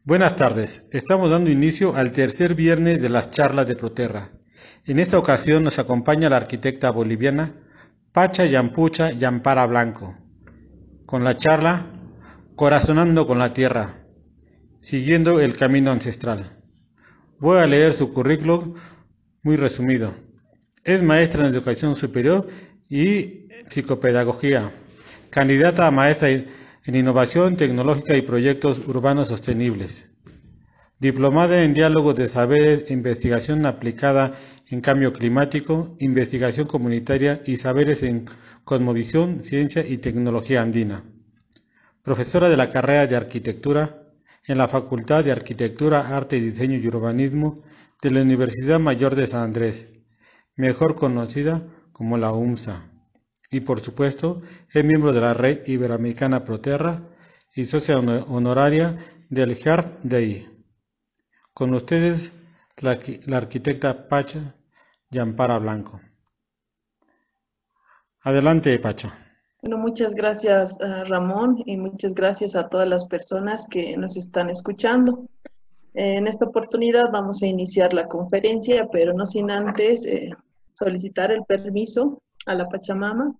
Buenas tardes. Estamos dando inicio al tercer viernes de las charlas de Proterra. En esta ocasión nos acompaña la arquitecta boliviana Pacha Yampucha Yampara Blanco, con la charla Corazonando con la Tierra, siguiendo el camino ancestral. Voy a leer su currículum muy resumido. Es maestra en educación superior y psicopedagogía, candidata a maestra en innovación tecnológica y proyectos urbanos sostenibles. Diplomada en Diálogo de Saberes e Investigación aplicada en Cambio Climático, Investigación Comunitaria y Saberes en Cosmovisión, Ciencia y Tecnología Andina. Profesora de la carrera de Arquitectura en la Facultad de Arquitectura, Arte, Diseño y Urbanismo de la Universidad Mayor de San Andrés, mejor conocida como la UMSA. Y por supuesto, es miembro de la Red Iberoamericana Proterra y socia honoraria del HEART DI. Con ustedes, la arquitecta Pacha Yampara Blanco. Adelante, Pacha. Bueno, muchas gracias, Ramón, y muchas gracias a todas las personas que nos están escuchando. En esta oportunidad vamos a iniciar la conferencia, pero no sin antes solicitar el permiso a la Pachamama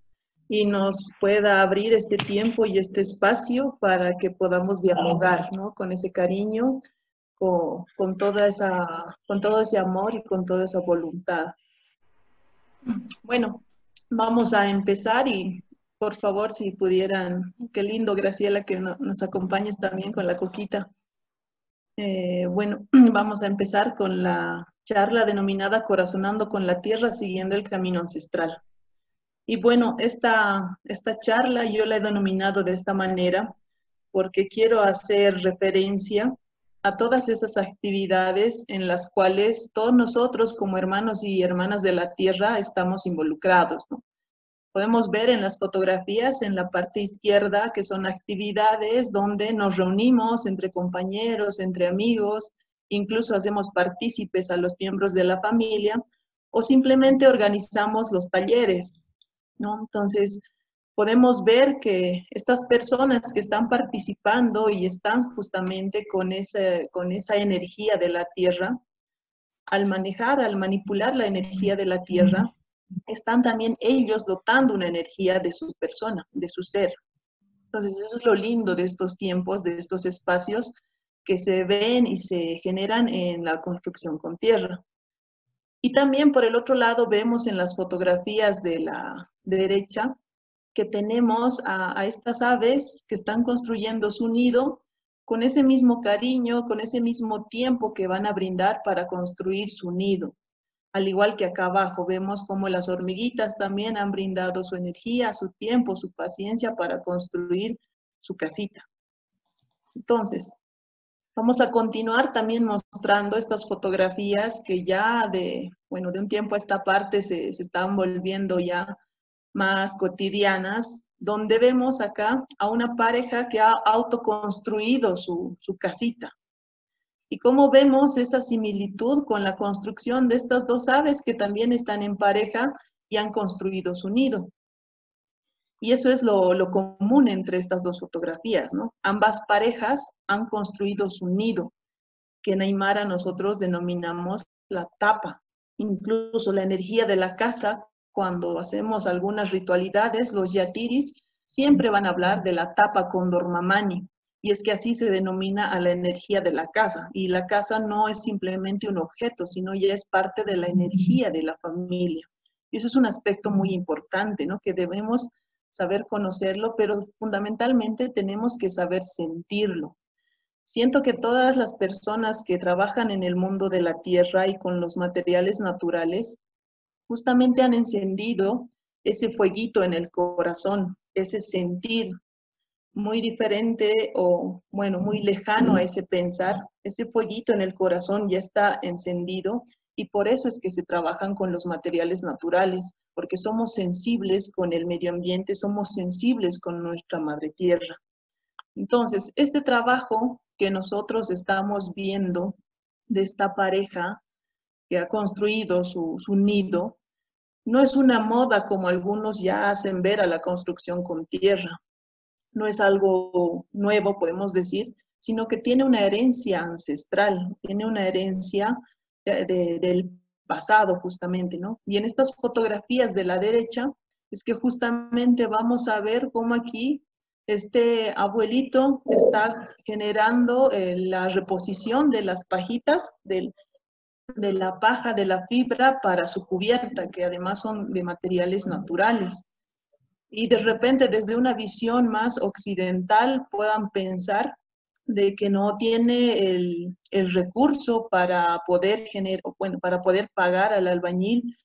y nos pueda abrir este tiempo y este espacio para que podamos dialogar, ¿no? Con ese cariño, con todo ese amor y con toda esa voluntad. Bueno, vamos a empezar y por favor, si pudieran, qué lindo, Graciela, que nos acompañes también con la coquita. Bueno, vamos a empezar con la charla denominada Corazonando con la Tierra, siguiendo el camino ancestral. Y bueno, esta charla yo la he denominado de esta manera porque quiero hacer referencia a todas esas actividades en las cuales todos nosotros como hermanos y hermanas de la Tierra estamos involucrados, ¿no? Podemos ver en las fotografías en la parte izquierda que son actividades donde nos reunimos entre compañeros, entre amigos, incluso hacemos partícipes a los miembros de la familia o simplemente organizamos los talleres, ¿no? Entonces, podemos ver que estas personas que están participando y están justamente con esa energía de la tierra, al manejar, al manipular la energía de la tierra, están también ellos dotando una energía de su persona, de su ser. Entonces, eso es lo lindo de estos tiempos, de estos espacios que se ven y se generan en la construcción con tierra. Y también por el otro lado vemos en las fotografías de la derecha que tenemos a estas aves que están construyendo su nido con ese mismo cariño, con ese mismo tiempo que van a brindar para construir su nido. Al igual que acá abajo vemos como las hormiguitas también han brindado su energía, su tiempo, su paciencia para construir su casita. Entonces, vamos a continuar también mostrando estas fotografías que ya bueno, de un tiempo a esta parte se están volviendo ya más cotidianas, donde vemos acá a una pareja que ha autoconstruido su casita. Y cómo vemos esa similitud con la construcción de estas dos aves que también están en pareja y han construido su nido. Y eso es lo común entre estas dos fotografías, ¿no? Ambas parejas han construido su nido, que en Aymara nosotros denominamos la tapa. Incluso la energía de la casa, cuando hacemos algunas ritualidades, los yatiris siempre van a hablar de la tapa con dormamani, y es que así se denomina a la energía de la casa. Y la casa no es simplemente un objeto, sino ya es parte de la energía de la familia. Y eso es un aspecto muy importante, ¿no? Que debemos saber conocerlo, pero fundamentalmente tenemos que saber sentirlo. Siento que todas las personas que trabajan en el mundo de la tierra y con los materiales naturales justamente han encendido ese fueguito en el corazón, ese sentir muy diferente o, bueno, muy lejano a ese pensar. Ese fueguito en el corazón ya está encendido y por eso es que se trabajan con los materiales naturales, porque somos sensibles con el medio ambiente, somos sensibles con nuestra madre tierra. Entonces, este trabajo que nosotros estamos viendo de esta pareja que ha construido su nido, no es una moda como algunos ya hacen ver a la construcción con tierra. No es algo nuevo, podemos decir, sino que tiene una herencia ancestral, tiene una herencia del pasado justamente, ¿no? Y en estas fotografías de la derecha es que justamente vamos a ver cómo aquí este abuelito está generando la reposición de las pajitas de la paja, de la fibra para su cubierta, que además son de materiales naturales. Y de repente desde una visión más occidental puedan pensar de que no tiene el recurso para poder generar, bueno, para poder pagar al albañil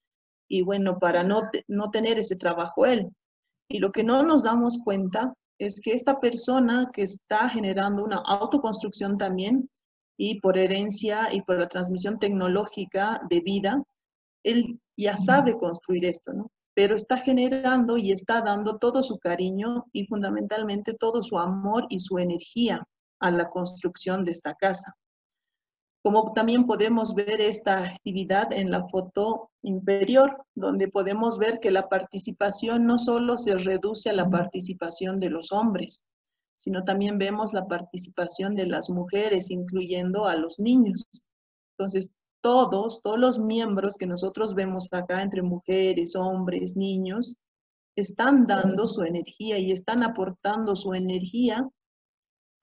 y bueno, para no tener ese trabajo él. Y lo que no nos damos cuenta es que esta persona que está generando una autoconstrucción también y por herencia y por la transmisión tecnológica de vida, él ya sabe construir esto, ¿no? Pero está generando y está dando todo su cariño y fundamentalmente todo su amor y su energía a la construcción de esta casa. Como también podemos ver esta actividad en la foto inferior, donde podemos ver que la participación no solo se reduce a la participación de los hombres, sino también vemos la participación de las mujeres, incluyendo a los niños. Entonces, todos los miembros que nosotros vemos acá, entre mujeres, hombres, niños, están dando su energía y están aportando su energía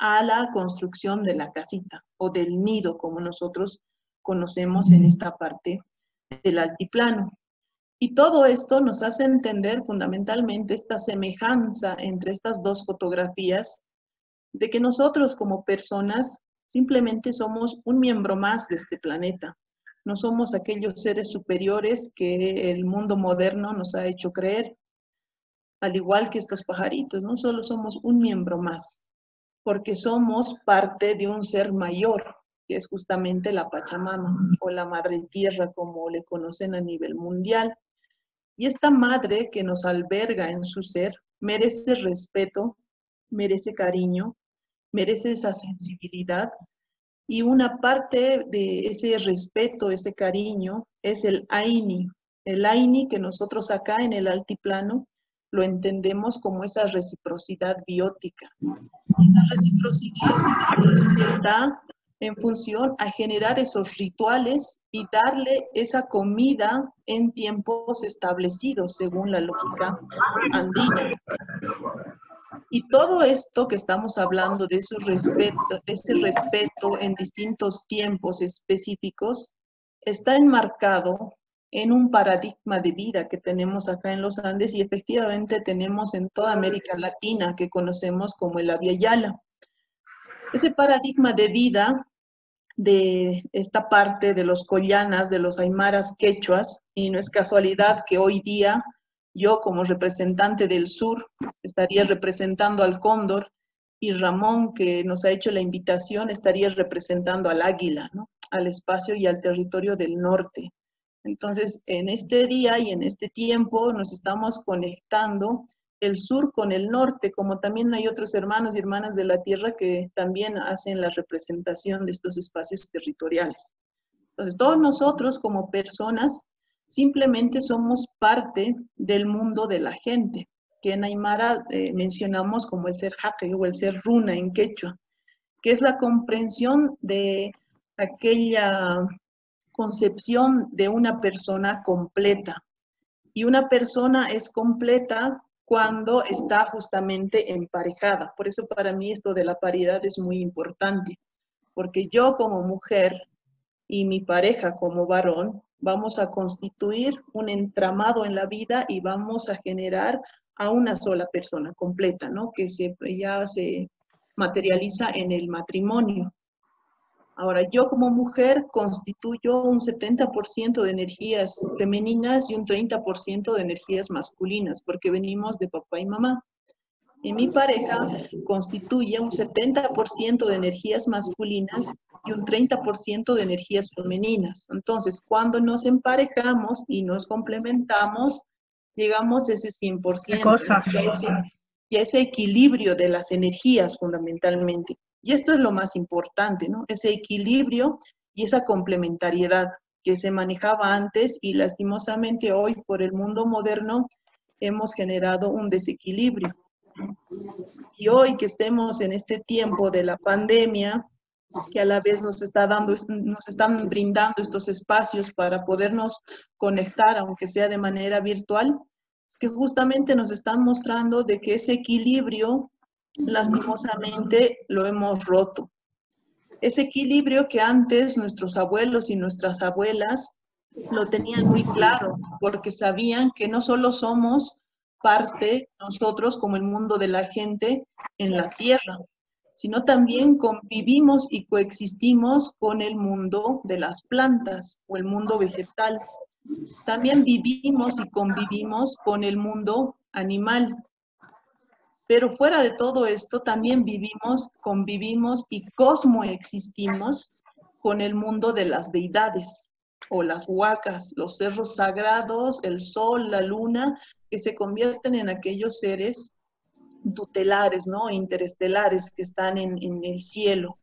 a la construcción de la casita o del nido, como nosotros conocemos en esta parte del altiplano. Y todo esto nos hace entender fundamentalmente esta semejanza entre estas dos fotografías, de que nosotros como personas simplemente somos un miembro más de este planeta. No somos aquellos seres superiores que el mundo moderno nos ha hecho creer, al igual que estos pajaritos, no solo somos un miembro más, porque somos parte de un ser mayor, que es justamente la Pachamama, o la Madre Tierra, como le conocen a nivel mundial. Y esta madre que nos alberga en su ser merece respeto, merece cariño, merece esa sensibilidad. Y una parte de ese respeto, ese cariño, es el Aini. El Aini que nosotros acá en el altiplano lo entendemos como esa reciprocidad biótica. Esa reciprocidad está en función a generar esos rituales y darle esa comida en tiempos establecidos según la lógica andina. Y todo esto que estamos hablando de ese respeto en distintos tiempos específicos está enmarcado en un paradigma de vida que tenemos acá en los Andes y efectivamente tenemos en toda América Latina que conocemos como el Abya Yala. Ese paradigma de vida de esta parte de los collanas, de los aymaras quechuas, y no es casualidad que hoy día yo como representante del sur estaría representando al cóndor y Ramón, que nos ha hecho la invitación, estaría representando al águila, ¿no? Al espacio y al territorio del norte. Entonces, en este día y en este tiempo nos estamos conectando el sur con el norte, como también hay otros hermanos y hermanas de la tierra que también hacen la representación de estos espacios territoriales. Entonces, todos nosotros como personas simplemente somos parte del mundo de la gente, que en Aymara mencionamos como el ser jaque o el ser runa en quechua, que es la comprensión de aquella concepción de una persona completa. Y una persona es completa cuando está justamente emparejada. Por eso para mí esto de la paridad es muy importante, porque yo como mujer y mi pareja como varón vamos a constituir un entramado en la vida y vamos a generar a una sola persona completa, ¿no? Que ya se materializa en el matrimonio. Ahora, yo como mujer constituyo un 70% de energías femeninas y un 30% de energías masculinas, porque venimos de papá y mamá. Y mi pareja constituye un 70% de energías masculinas y un 30% de energías femeninas. Entonces, cuando nos emparejamos y nos complementamos, llegamos a ese 100%, y a ese equilibrio de las energías fundamentalmente. Y esto es lo más importante, ¿no? Ese equilibrio y esa complementariedad que se manejaba antes y lastimosamente hoy por el mundo moderno hemos generado un desequilibrio. Y hoy que estemos en este tiempo de la pandemia, que a la vez nos están brindando estos espacios para podernos conectar, aunque sea de manera virtual, es que justamente nos están mostrando de que ese equilibrio, lastimosamente, lo hemos roto. Ese equilibrio que antes nuestros abuelos y nuestras abuelas lo tenían muy claro, porque sabían que no solo somos parte nosotros como el mundo de la gente en la tierra, sino también convivimos y coexistimos con el mundo de las plantas o el mundo vegetal. También vivimos y convivimos con el mundo animal. Pero fuera de todo esto, también vivimos, convivimos y cosmoexistimos con el mundo de las deidades o las huacas, los cerros sagrados, el sol, la luna, que se convierten en aquellos seres tutelares, ¿no? Interestelares que están en el cielo.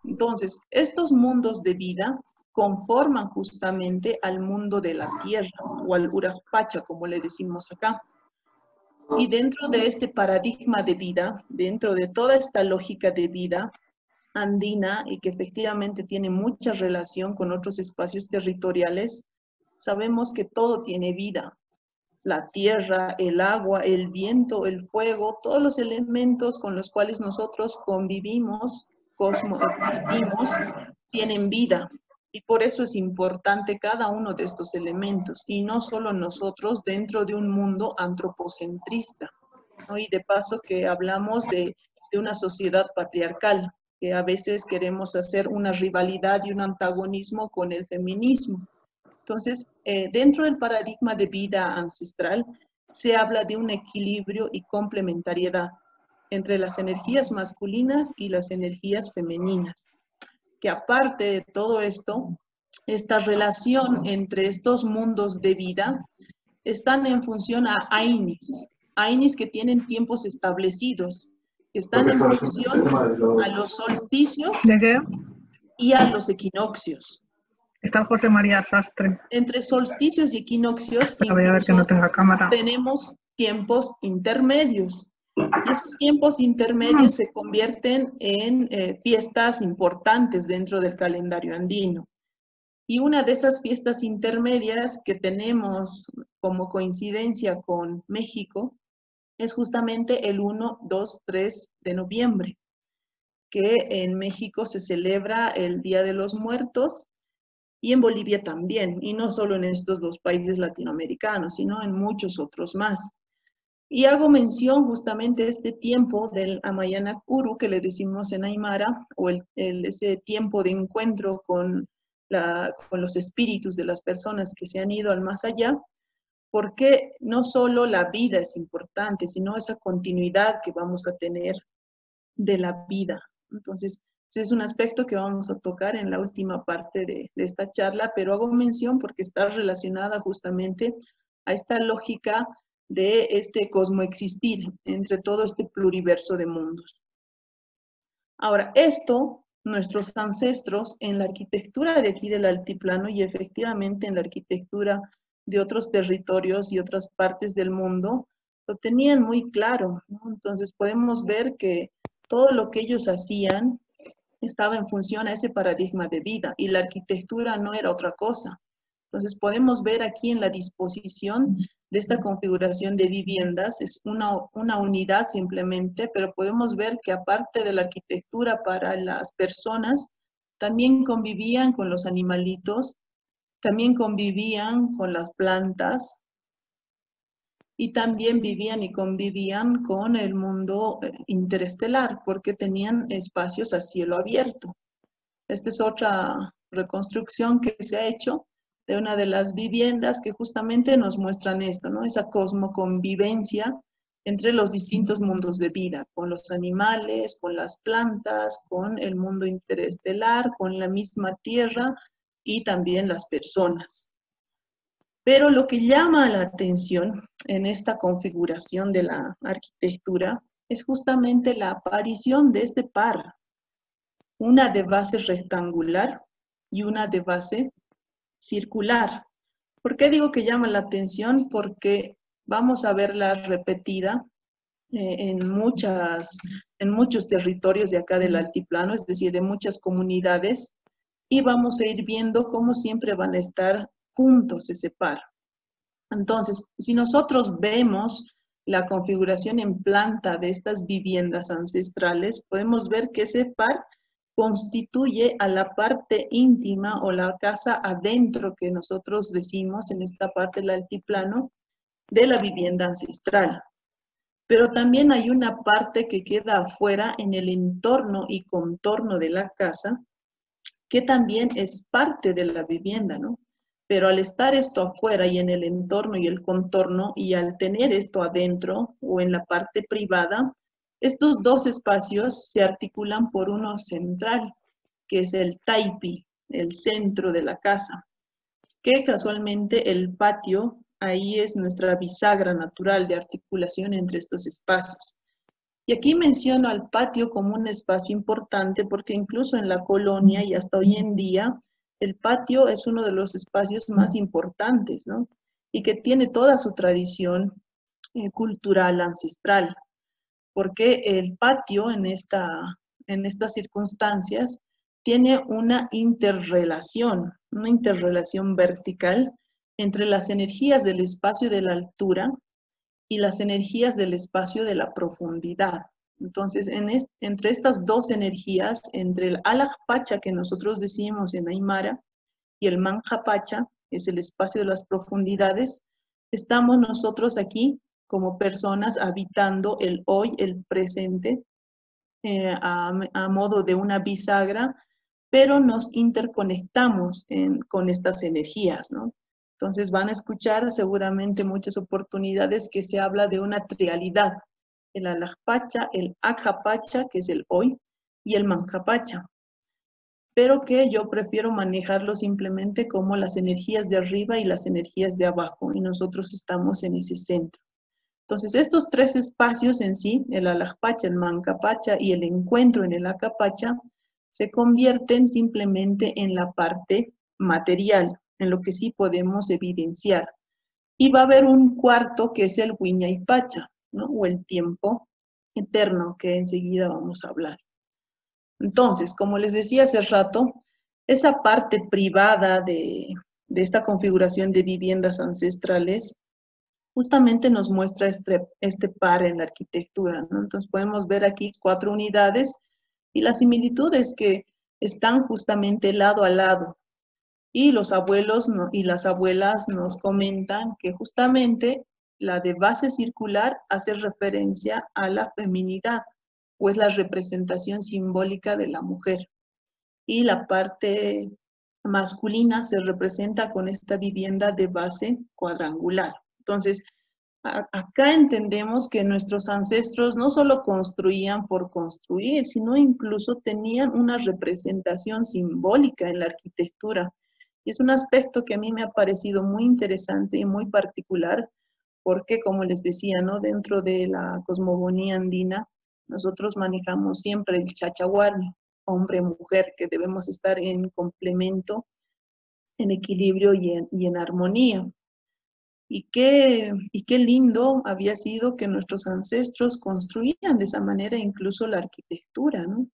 Entonces, estos mundos de vida conforman justamente al mundo de la tierra o al Urajpacha, como le decimos acá. Y dentro de este paradigma de vida, dentro de toda esta lógica de vida andina y que efectivamente tiene mucha relación con otros espacios territoriales, sabemos que todo tiene vida. La tierra, el agua, el viento, el fuego, todos los elementos con los cuales nosotros convivimos, existimos, tienen vida. Y por eso es importante cada uno de estos elementos, y no solo nosotros dentro de un mundo antropocentrista, ¿no? Y de paso que hablamos de una sociedad patriarcal, que a veces queremos hacer una rivalidad y un antagonismo con el feminismo. Entonces, dentro del paradigma de vida ancestral, se habla de un equilibrio y complementariedad entre las energías masculinas y las energías femeninas, que aparte de todo esto, esta relación entre estos mundos de vida están en función a Ainis que tienen tiempos establecidos, que están en función a los solsticios ¿De qué? y a los equinoccios. Está José María Sastre. Entre solsticios y equinoccios Voy a ver que no tenga cámara. tenemos tiempos intermedios. Y esos tiempos intermedios se convierten en fiestas importantes dentro del calendario andino. Y una de esas fiestas intermedias que tenemos como coincidencia con México es justamente el 1, 2, 3 de noviembre, que en México se celebra el Día de los Muertos y en Bolivia también, y no solo en estos dos países latinoamericanos, sino en muchos otros más. Y hago mención justamente a este tiempo del Amayana Uru, que le decimos en Aymara, o ese tiempo de encuentro con los espíritus de las personas que se han ido al más allá, porque no solo la vida es importante, sino esa continuidad que vamos a tener de la vida. Entonces, ese es un aspecto que vamos a tocar en la última parte de esta charla, pero hago mención porque está relacionada justamente a esta lógica de este cosmoexistir entre todo este pluriverso de mundos. Ahora, esto, nuestros ancestros en la arquitectura de aquí del altiplano y efectivamente en la arquitectura de otros territorios y otras partes del mundo, lo tenían muy claro, ¿no? Entonces podemos ver que todo lo que ellos hacían estaba en función a ese paradigma de vida y la arquitectura no era otra cosa. Entonces podemos ver aquí en la disposición de esta configuración de viviendas, es una unidad simplemente, pero podemos ver que aparte de la arquitectura para las personas, también convivían con los animalitos, también convivían con las plantas y también vivían y convivían con el mundo interestelar porque tenían espacios a cielo abierto. Esta es otra reconstrucción que se ha hecho de una de las viviendas que justamente nos muestran esto, ¿no? Esa cosmoconvivencia entre los distintos mundos de vida, con los animales, con las plantas, con el mundo interestelar, con la misma tierra y también las personas. Pero lo que llama la atención en esta configuración de la arquitectura es justamente la aparición de este par, una de base rectangular y una de base circular. ¿Por qué digo que llama la atención? Porque vamos a verla repetida en muchos territorios de acá del altiplano, es decir, de muchas comunidades, y vamos a ir viendo cómo siempre van a estar juntos ese par. Entonces, si nosotros vemos la configuración en planta de estas viviendas ancestrales, podemos ver que ese par constituye a la parte íntima o la casa adentro que nosotros decimos en esta parte del altiplano de la vivienda ancestral. Pero también hay una parte que queda afuera en el entorno y contorno de la casa, que también es parte de la vivienda, ¿no? Pero al estar esto afuera y en el entorno y el contorno, y al tener esto adentro o en la parte privada, estos dos espacios se articulan por uno central, que es el taipi, el centro de la casa, que casualmente el patio ahí es nuestra bisagra natural de articulación entre estos espacios. Y aquí menciono al patio como un espacio importante porque incluso en la colonia y hasta hoy en día, el patio es uno de los espacios más importantes, ¿no? Y que tiene toda su tradición cultural ancestral, porque el patio en estas circunstancias tiene una interrelación vertical entre las energías del espacio de la altura y las energías del espacio de la profundidad. Entonces, entre estas dos energías, entre el Alajpacha que nosotros decimos en Aymara y el Manjapacha, es el espacio de las profundidades, estamos nosotros aquí como personas habitando el hoy, el presente, a modo de una bisagra, pero nos interconectamos con estas energías, ¿no? Entonces van a escuchar seguramente muchas oportunidades que se habla de una trialidad, el Alajpacha, el Ajapacha, que es el hoy, y el Manjapacha, pero que yo prefiero manejarlo simplemente como las energías de arriba y las energías de abajo, y nosotros estamos en ese centro. Entonces, estos tres espacios en sí, el Alajpacha, el Manjapacha y el encuentro en el Acapacha, se convierten simplemente en la parte material, en lo que sí podemos evidenciar. Y va a haber un cuarto que es el Huiñaypacha, ¿no? O el tiempo eterno, que enseguida vamos a hablar. Entonces, como les decía hace rato, esa parte privada de esta configuración de viviendas ancestrales justamente nos muestra este par en la arquitectura, ¿no? Entonces podemos ver aquí 4 unidades y la similitud es que están justamente lado a lado. Y los abuelos y las abuelas nos comentan que justamente la de base circular hace referencia a la feminidad, o es la representación simbólica de la mujer. Y la parte masculina se representa con esta vivienda de base cuadrangular. Entonces, acá entendemos que nuestros ancestros no solo construían por construir, sino incluso tenían una representación simbólica en la arquitectura. Y es un aspecto que a mí me ha parecido muy interesante y muy particular, porque como les decía, ¿no? Dentro de la cosmogonía andina, nosotros manejamos siempre el chachahuarni, hombre-mujer, que debemos estar en complemento, en equilibrio y en armonía. Y qué lindo había sido que nuestros ancestros construían de esa manera incluso la arquitectura, ¿no?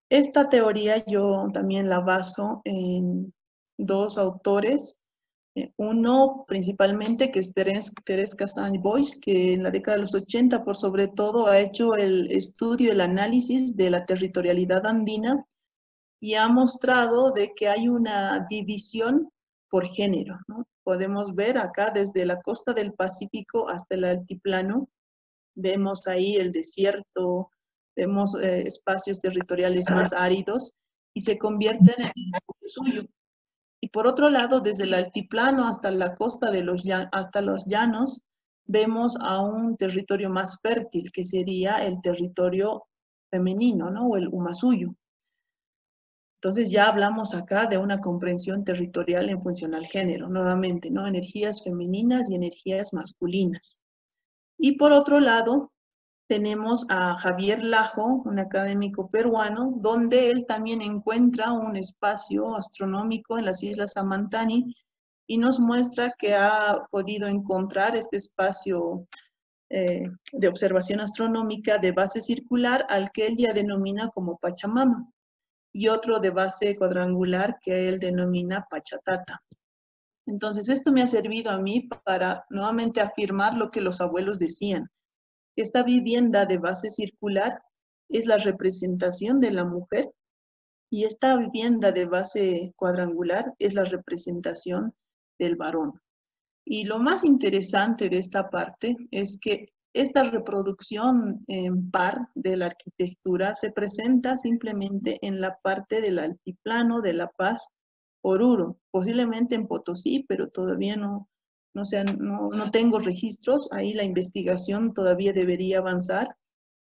Esta teoría yo también la baso en 2 autores, uno principalmente que es Thérèse Cassagne-Bois, que en la década de los 80 por sobre todo ha hecho el estudio, el análisis de la territorialidad andina y ha mostrado de que hay una división por género, ¿no? Podemos ver acá desde la costa del Pacífico hasta el altiplano, vemos ahí el desierto, vemos espacios territoriales más áridos y se convierten en el suyo. Y por otro lado, desde el altiplano hasta la costa hasta los llanos, vemos a un territorio más fértil, que sería el territorio femenino, ¿no? O el Umasuyu. Entonces ya hablamos acá de una comprensión territorial en función al género, nuevamente, ¿no? Energías femeninas y energías masculinas. Y por otro lado, tenemos a Javier Lajo, un académico peruano, donde él también encuentra un espacio astronómico en las Islas Amantani y nos muestra que ha podido encontrar este espacio de observación astronómica de base circular al que él ya denomina como Pachamama, y otro de base cuadrangular que él denomina Pachatata. Entonces, esto me ha servido a mí para nuevamente afirmar lo que los abuelos decían. Esta vivienda de base circular es la representación de la mujer y esta vivienda de base cuadrangular es la representación del varón. Y lo más interesante de esta parte es que esta reproducción en par de la arquitectura se presenta simplemente en la parte del altiplano de La Paz, Oruro, posiblemente en Potosí, pero todavía no tengo registros. Ahí la investigación todavía debería avanzar,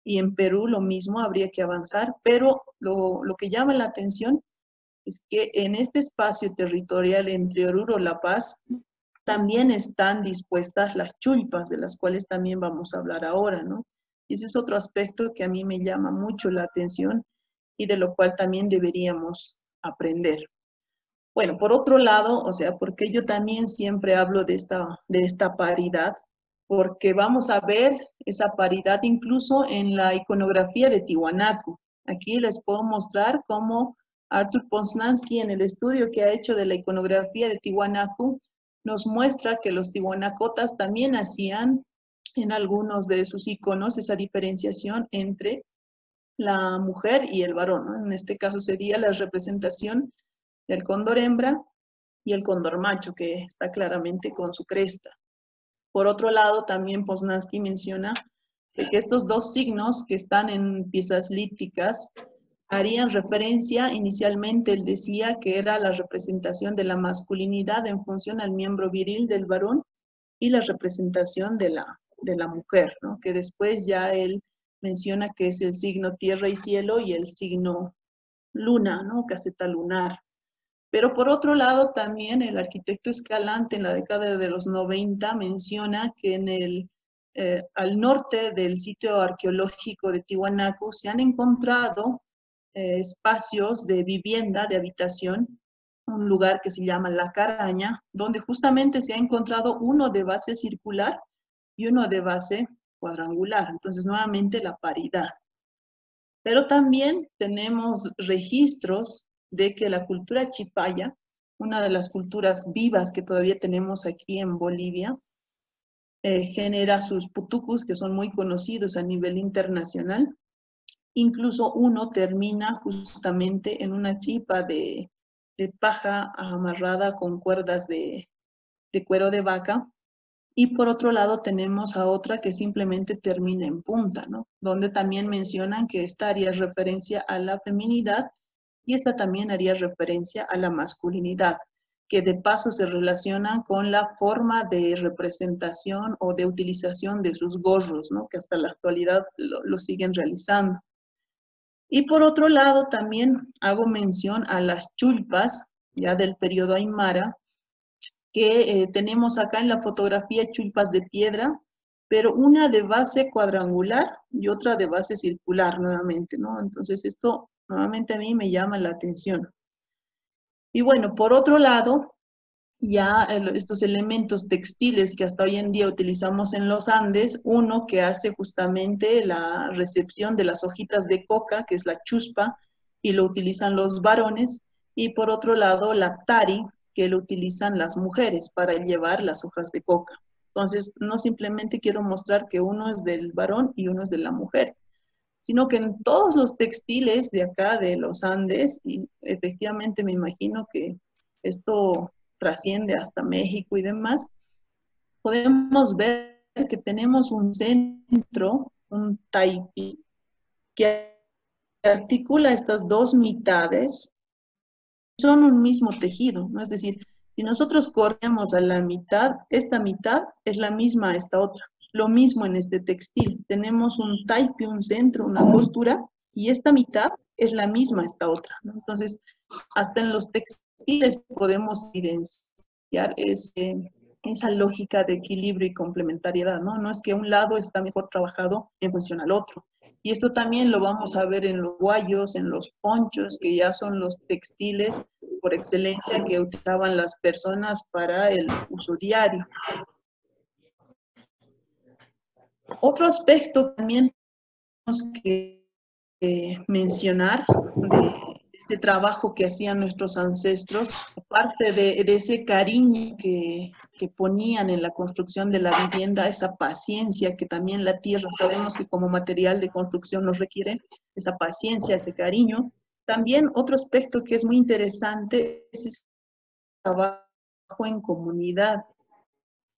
y en Perú lo mismo, habría que avanzar, pero lo que llama la atención es que en este espacio territorial entre Oruro y La Paz también están dispuestas las chulpas, de las cuales también vamos a hablar ahora, ¿no? Y ese es otro aspecto que a mí me llama mucho la atención y de lo cual también deberíamos aprender. Bueno, por otro lado, o sea, porque yo también siempre hablo de esta paridad, porque vamos a ver esa paridad incluso en la iconografía de Tiwanaku. Aquí les puedo mostrar cómo Arthur Poznański, en el estudio que ha hecho de la iconografía de Tiwanaku, nos muestra que los tiwanacotas también hacían en algunos de sus iconos esa diferenciación entre la mujer y el varón, ¿no? En este caso sería la representación del cóndor hembra y el cóndor macho, que está claramente con su cresta. Por otro lado, también Poznański menciona que estos dos signos que están en piezas líticas harían referencia, inicialmente él decía que era la representación de la masculinidad en función al miembro viril del varón y la representación de la mujer, ¿no? Que después ya él menciona que es el signo tierra y cielo y el signo luna, ¿no? Caseta lunar. Pero por otro lado, también el arquitecto Escalante en la década de los 90 menciona que al norte del sitio arqueológico de Tiwanaku se han encontrado espacios de vivienda, de habitación, un lugar que se llama La Caraña, donde justamente se ha encontrado uno de base circular y uno de base cuadrangular. Entonces, nuevamente la paridad. Pero también tenemos registros de que la cultura chipaya, una de las culturas vivas que todavía tenemos aquí en Bolivia, genera sus putucus, que son muy conocidos a nivel internacional. Incluso uno termina justamente en una chipa de paja amarrada con cuerdas de cuero de vaca. Y por otro lado tenemos a otra que simplemente termina en punta, ¿no? Donde también mencionan que esta haría referencia a la feminidad y esta también haría referencia a la masculinidad, que de paso se relacionan con la forma de representación o de utilización de sus gorros, ¿no? Que hasta la actualidad lo siguen realizando. Y por otro lado también hago mención a las chulpas, ya del periodo Aymara, que tenemos acá en la fotografía chulpas de piedra, pero una de base cuadrangular y otra de base circular nuevamente, ¿no? Entonces esto nuevamente a mí me llama la atención. Y bueno, por otro lado, ya estos elementos textiles que hasta hoy en día utilizamos en los Andes, uno que hace justamente la recepción de las hojitas de coca, que es la chuspa, y lo utilizan los varones, y por otro lado la tari, que lo utilizan las mujeres para llevar las hojas de coca. Entonces, no simplemente quiero mostrar que uno es del varón y uno es de la mujer, sino que en todos los textiles de acá, de los Andes, y efectivamente me imagino que esto trasciende hasta México y demás, podemos ver que tenemos un centro, un taipi, que articula estas dos mitades, son un mismo tejido, ¿no? Es decir, si nosotros corremos a la mitad, esta mitad es la misma a esta otra. Lo mismo en este textil, tenemos un taipi, un centro, una costura, y esta mitad es la misma a esta otra, ¿no? Entonces, hasta en los textiles podemos evidenciar esa lógica de equilibrio y complementariedad, ¿no? No es que un lado está mejor trabajado en función al otro. Y esto también lo vamos a ver en los guayos, en los ponchos, que ya son los textiles por excelencia que utilizaban las personas para el uso diario. Otro aspecto también tenemos que mencionar de este trabajo que hacían nuestros ancestros, aparte de ese cariño que ponían en la construcción de la vivienda, esa paciencia que también la tierra, sabemos que como material de construcción nos requiere, esa paciencia, ese cariño. También otro aspecto que es muy interesante es ese trabajo en comunidad,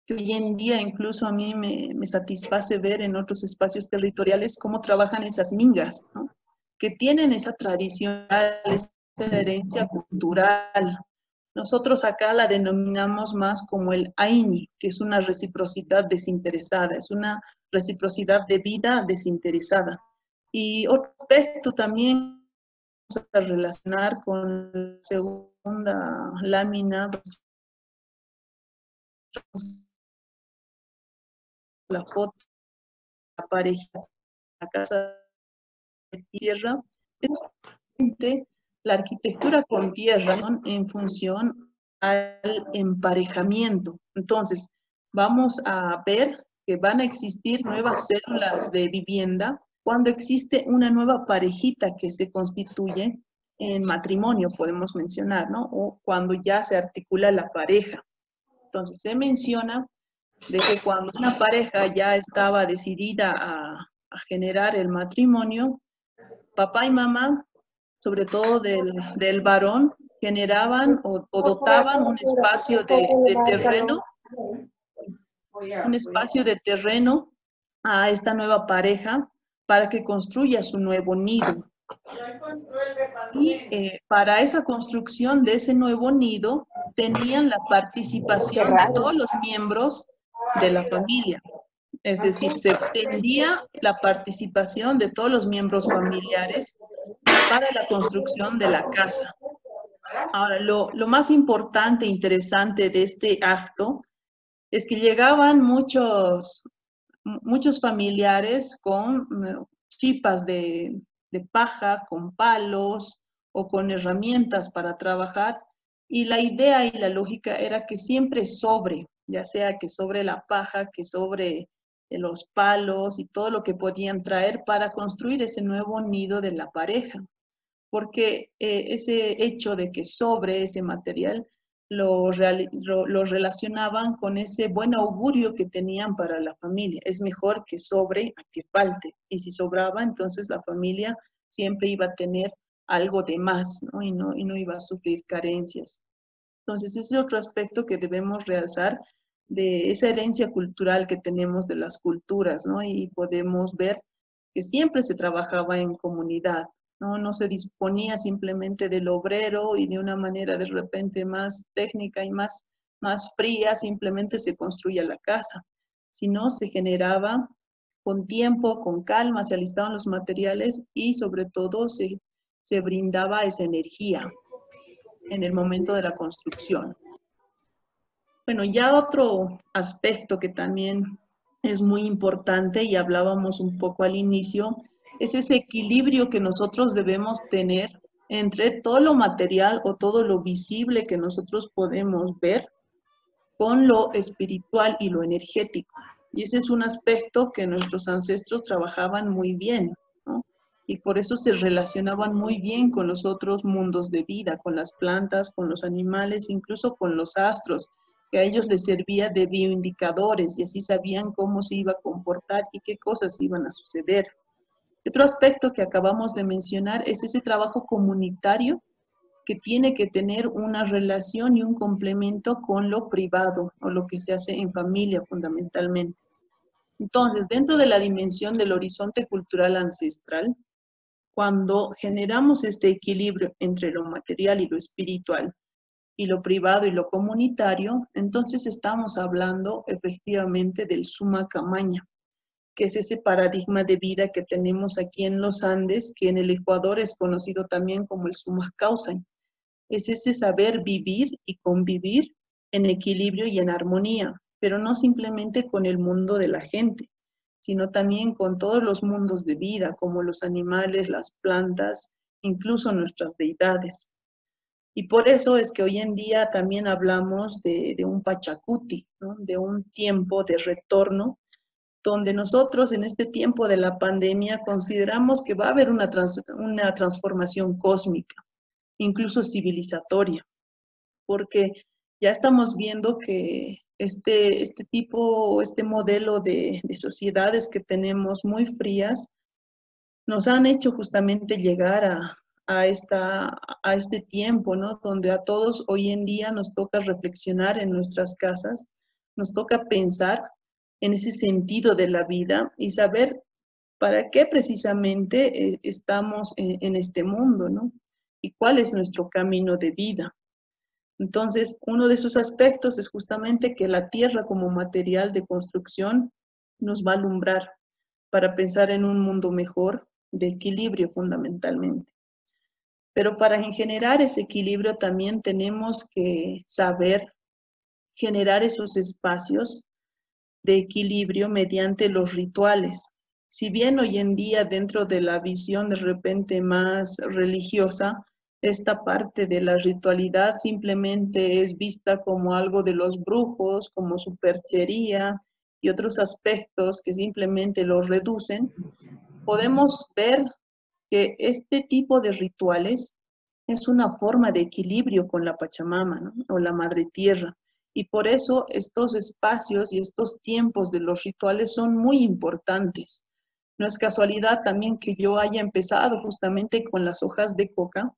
que hoy en día incluso a mí me satisface ver en otros espacios territoriales cómo trabajan esas mingas, ¿no? Que tienen esa tradicional, esa herencia cultural. Nosotros acá la denominamos más como el AINI, que es una reciprocidad desinteresada, es una reciprocidad de vida desinteresada. Y otro aspecto también vamos a relacionar con la segunda lámina, la foto, la pareja, la casa de tierra, es justamente la arquitectura con tierra, ¿no? En función al emparejamiento. Entonces, vamos a ver que van a existir nuevas células de vivienda cuando existe una nueva parejita que se constituye en matrimonio, podemos mencionar, ¿no? O cuando ya se articula la pareja. Entonces, se menciona de que cuando una pareja ya estaba decidida a generar el matrimonio, papá y mamá, sobre todo del varón, generaban o dotaban un espacio de terreno a esta nueva pareja para que construya su nuevo nido. Y para esa construcción de ese nuevo nido tenían la participación de todos los miembros de la familia. Es decir, se extendía la participación de todos los miembros familiares para la construcción de la casa. Ahora, lo más importante e interesante de este acto es que llegaban muchos familiares con chipas de paja, con palos o con herramientas para trabajar, y la idea y la lógica era que siempre sobre, ya sea que sobre la paja, que sobre los palos y todo lo que podían traer para construir ese nuevo nido de la pareja, porque ese hecho de que sobre ese material lo relacionaban con ese buen augurio que tenían para la familia. Es mejor que sobre a que falte. Y si sobraba, entonces la familia siempre iba a tener algo de más, ¿no? Y no iba a sufrir carencias. Entonces, ese es otro aspecto que debemos realzar de esa herencia cultural que tenemos de las culturas, ¿no? Y podemos ver que siempre se trabajaba en comunidad, ¿no? No se disponía simplemente del obrero y de una manera de repente más técnica y más fría, simplemente se construía la casa, sino se generaba con tiempo, con calma, se alistaban los materiales y sobre todo se brindaba esa energía en el momento de la construcción. Bueno, ya otro aspecto que también es muy importante y hablábamos un poco al inicio, es ese equilibrio que nosotros debemos tener entre todo lo material o todo lo visible que nosotros podemos ver con lo espiritual y lo energético. Y ese es un aspecto que nuestros ancestros trabajaban muy bien, ¿no? Y por eso se relacionaban muy bien con los otros mundos de vida, con las plantas, con los animales, incluso con los astros, que a ellos les servía de bioindicadores y así sabían cómo se iba a comportar y qué cosas iban a suceder. Otro aspecto que acabamos de mencionar es ese trabajo comunitario que tiene que tener una relación y un complemento con lo privado o lo que se hace en familia fundamentalmente. Entonces, dentro de la dimensión del horizonte cultural ancestral, cuando generamos este equilibrio entre lo material y lo espiritual, y lo privado y lo comunitario, entonces estamos hablando efectivamente del Summa Camaña, que es ese paradigma de vida que tenemos aquí en los Andes, que en el Ecuador es conocido también como el Summa Causain. Es ese saber vivir y convivir en equilibrio y en armonía, pero no simplemente con el mundo de la gente, sino también con todos los mundos de vida, como los animales, las plantas, incluso nuestras deidades. Y por eso es que hoy en día también hablamos de un Pachacuti, ¿no? De un tiempo de retorno donde nosotros en este tiempo de la pandemia consideramos que va a haber una transformación cósmica, incluso civilizatoria, porque ya estamos viendo que este tipo, este modelo de sociedades que tenemos muy frías, nos han hecho justamente llegar a este tiempo, ¿no? Donde a todos hoy en día nos toca reflexionar en nuestras casas, nos toca pensar en ese sentido de la vida y saber para qué precisamente estamos en este mundo, ¿no? Y cuál es nuestro camino de vida. Entonces, uno de esos aspectos es justamente que la tierra como material de construcción nos va a alumbrar para pensar en un mundo mejor, de equilibrio fundamentalmente. Pero para generar ese equilibrio también tenemos que saber generar esos espacios de equilibrio mediante los rituales. Si bien hoy en día dentro de la visión de repente más religiosa, esta parte de la ritualidad simplemente es vista como algo de los brujos, como superchería y otros aspectos que simplemente los reducen, podemos ver que este tipo de rituales es una forma de equilibrio con la Pachamama, ¿no? O la Madre Tierra. Y por eso estos espacios y estos tiempos de los rituales son muy importantes. No es casualidad también que yo haya empezado justamente con las hojas de coca,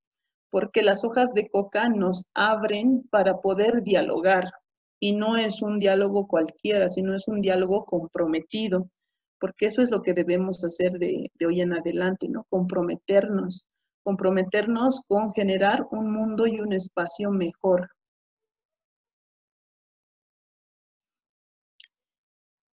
porque las hojas de coca nos abren para poder dialogar. Y no es un diálogo cualquiera, sino es un diálogo comprometido, porque eso es lo que debemos hacer de hoy en adelante, ¿no? Comprometernos con generar un mundo y un espacio mejor.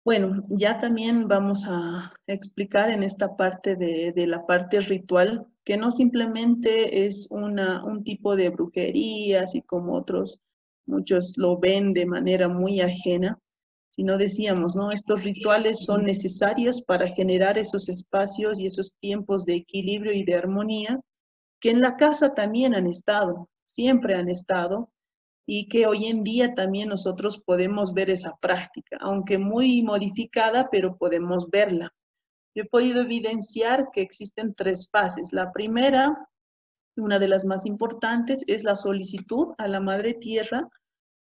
Bueno, ya también vamos a explicar en esta parte de la parte ritual, que no simplemente es un tipo de brujería, así como muchos lo ven de manera muy ajena, sino decíamos, ¿no? Estos rituales son necesarios para generar esos espacios y esos tiempos de equilibrio y de armonía, que en la casa también han estado, siempre han estado, y que hoy en día también nosotros podemos ver esa práctica, aunque muy modificada, pero podemos verla. Yo he podido evidenciar que existen 3 fases. La primera, una de las más importantes, es la solicitud a la Madre Tierra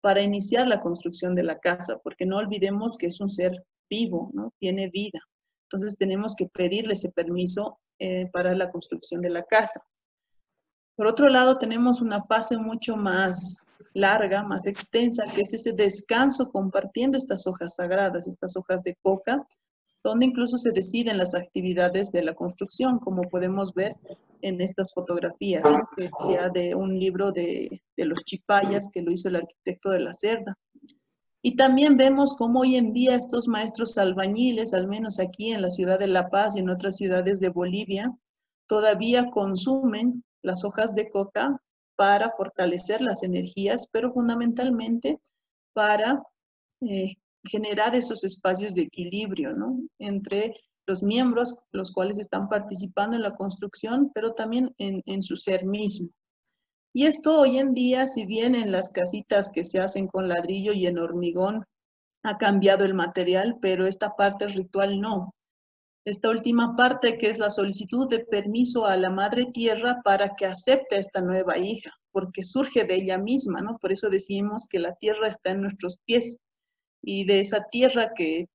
para iniciar la construcción de la casa, porque no olvidemos que es un ser vivo, ¿no? Tiene vida. Entonces tenemos que pedirle ese permiso para la construcción de la casa. Por otro lado, tenemos una fase mucho más larga, más extensa, que es ese descanso compartiendo estas hojas sagradas, estas hojas de coca, donde incluso se deciden las actividades de la construcción, como podemos ver en estas fotografías, ¿no? Que sea de un libro de los chipayas que lo hizo el arquitecto de la Cerda. Y también vemos cómo hoy en día estos maestros albañiles, al menos aquí en la ciudad de La Paz y en otras ciudades de Bolivia, todavía consumen las hojas de coca para fortalecer las energías, pero fundamentalmente para generar esos espacios de equilibrio, ¿no? Entre los miembros, los cuales están participando en la construcción, pero también en su ser mismo. Y esto hoy en día, si bien en las casitas que se hacen con ladrillo y en hormigón ha cambiado el material, pero esta parte ritual no. Esta última parte, que es la solicitud de permiso a la Madre Tierra para que acepte a esta nueva hija, porque surge de ella misma, ¿no? Por eso decimos que la tierra está en nuestros pies, y de esa tierra que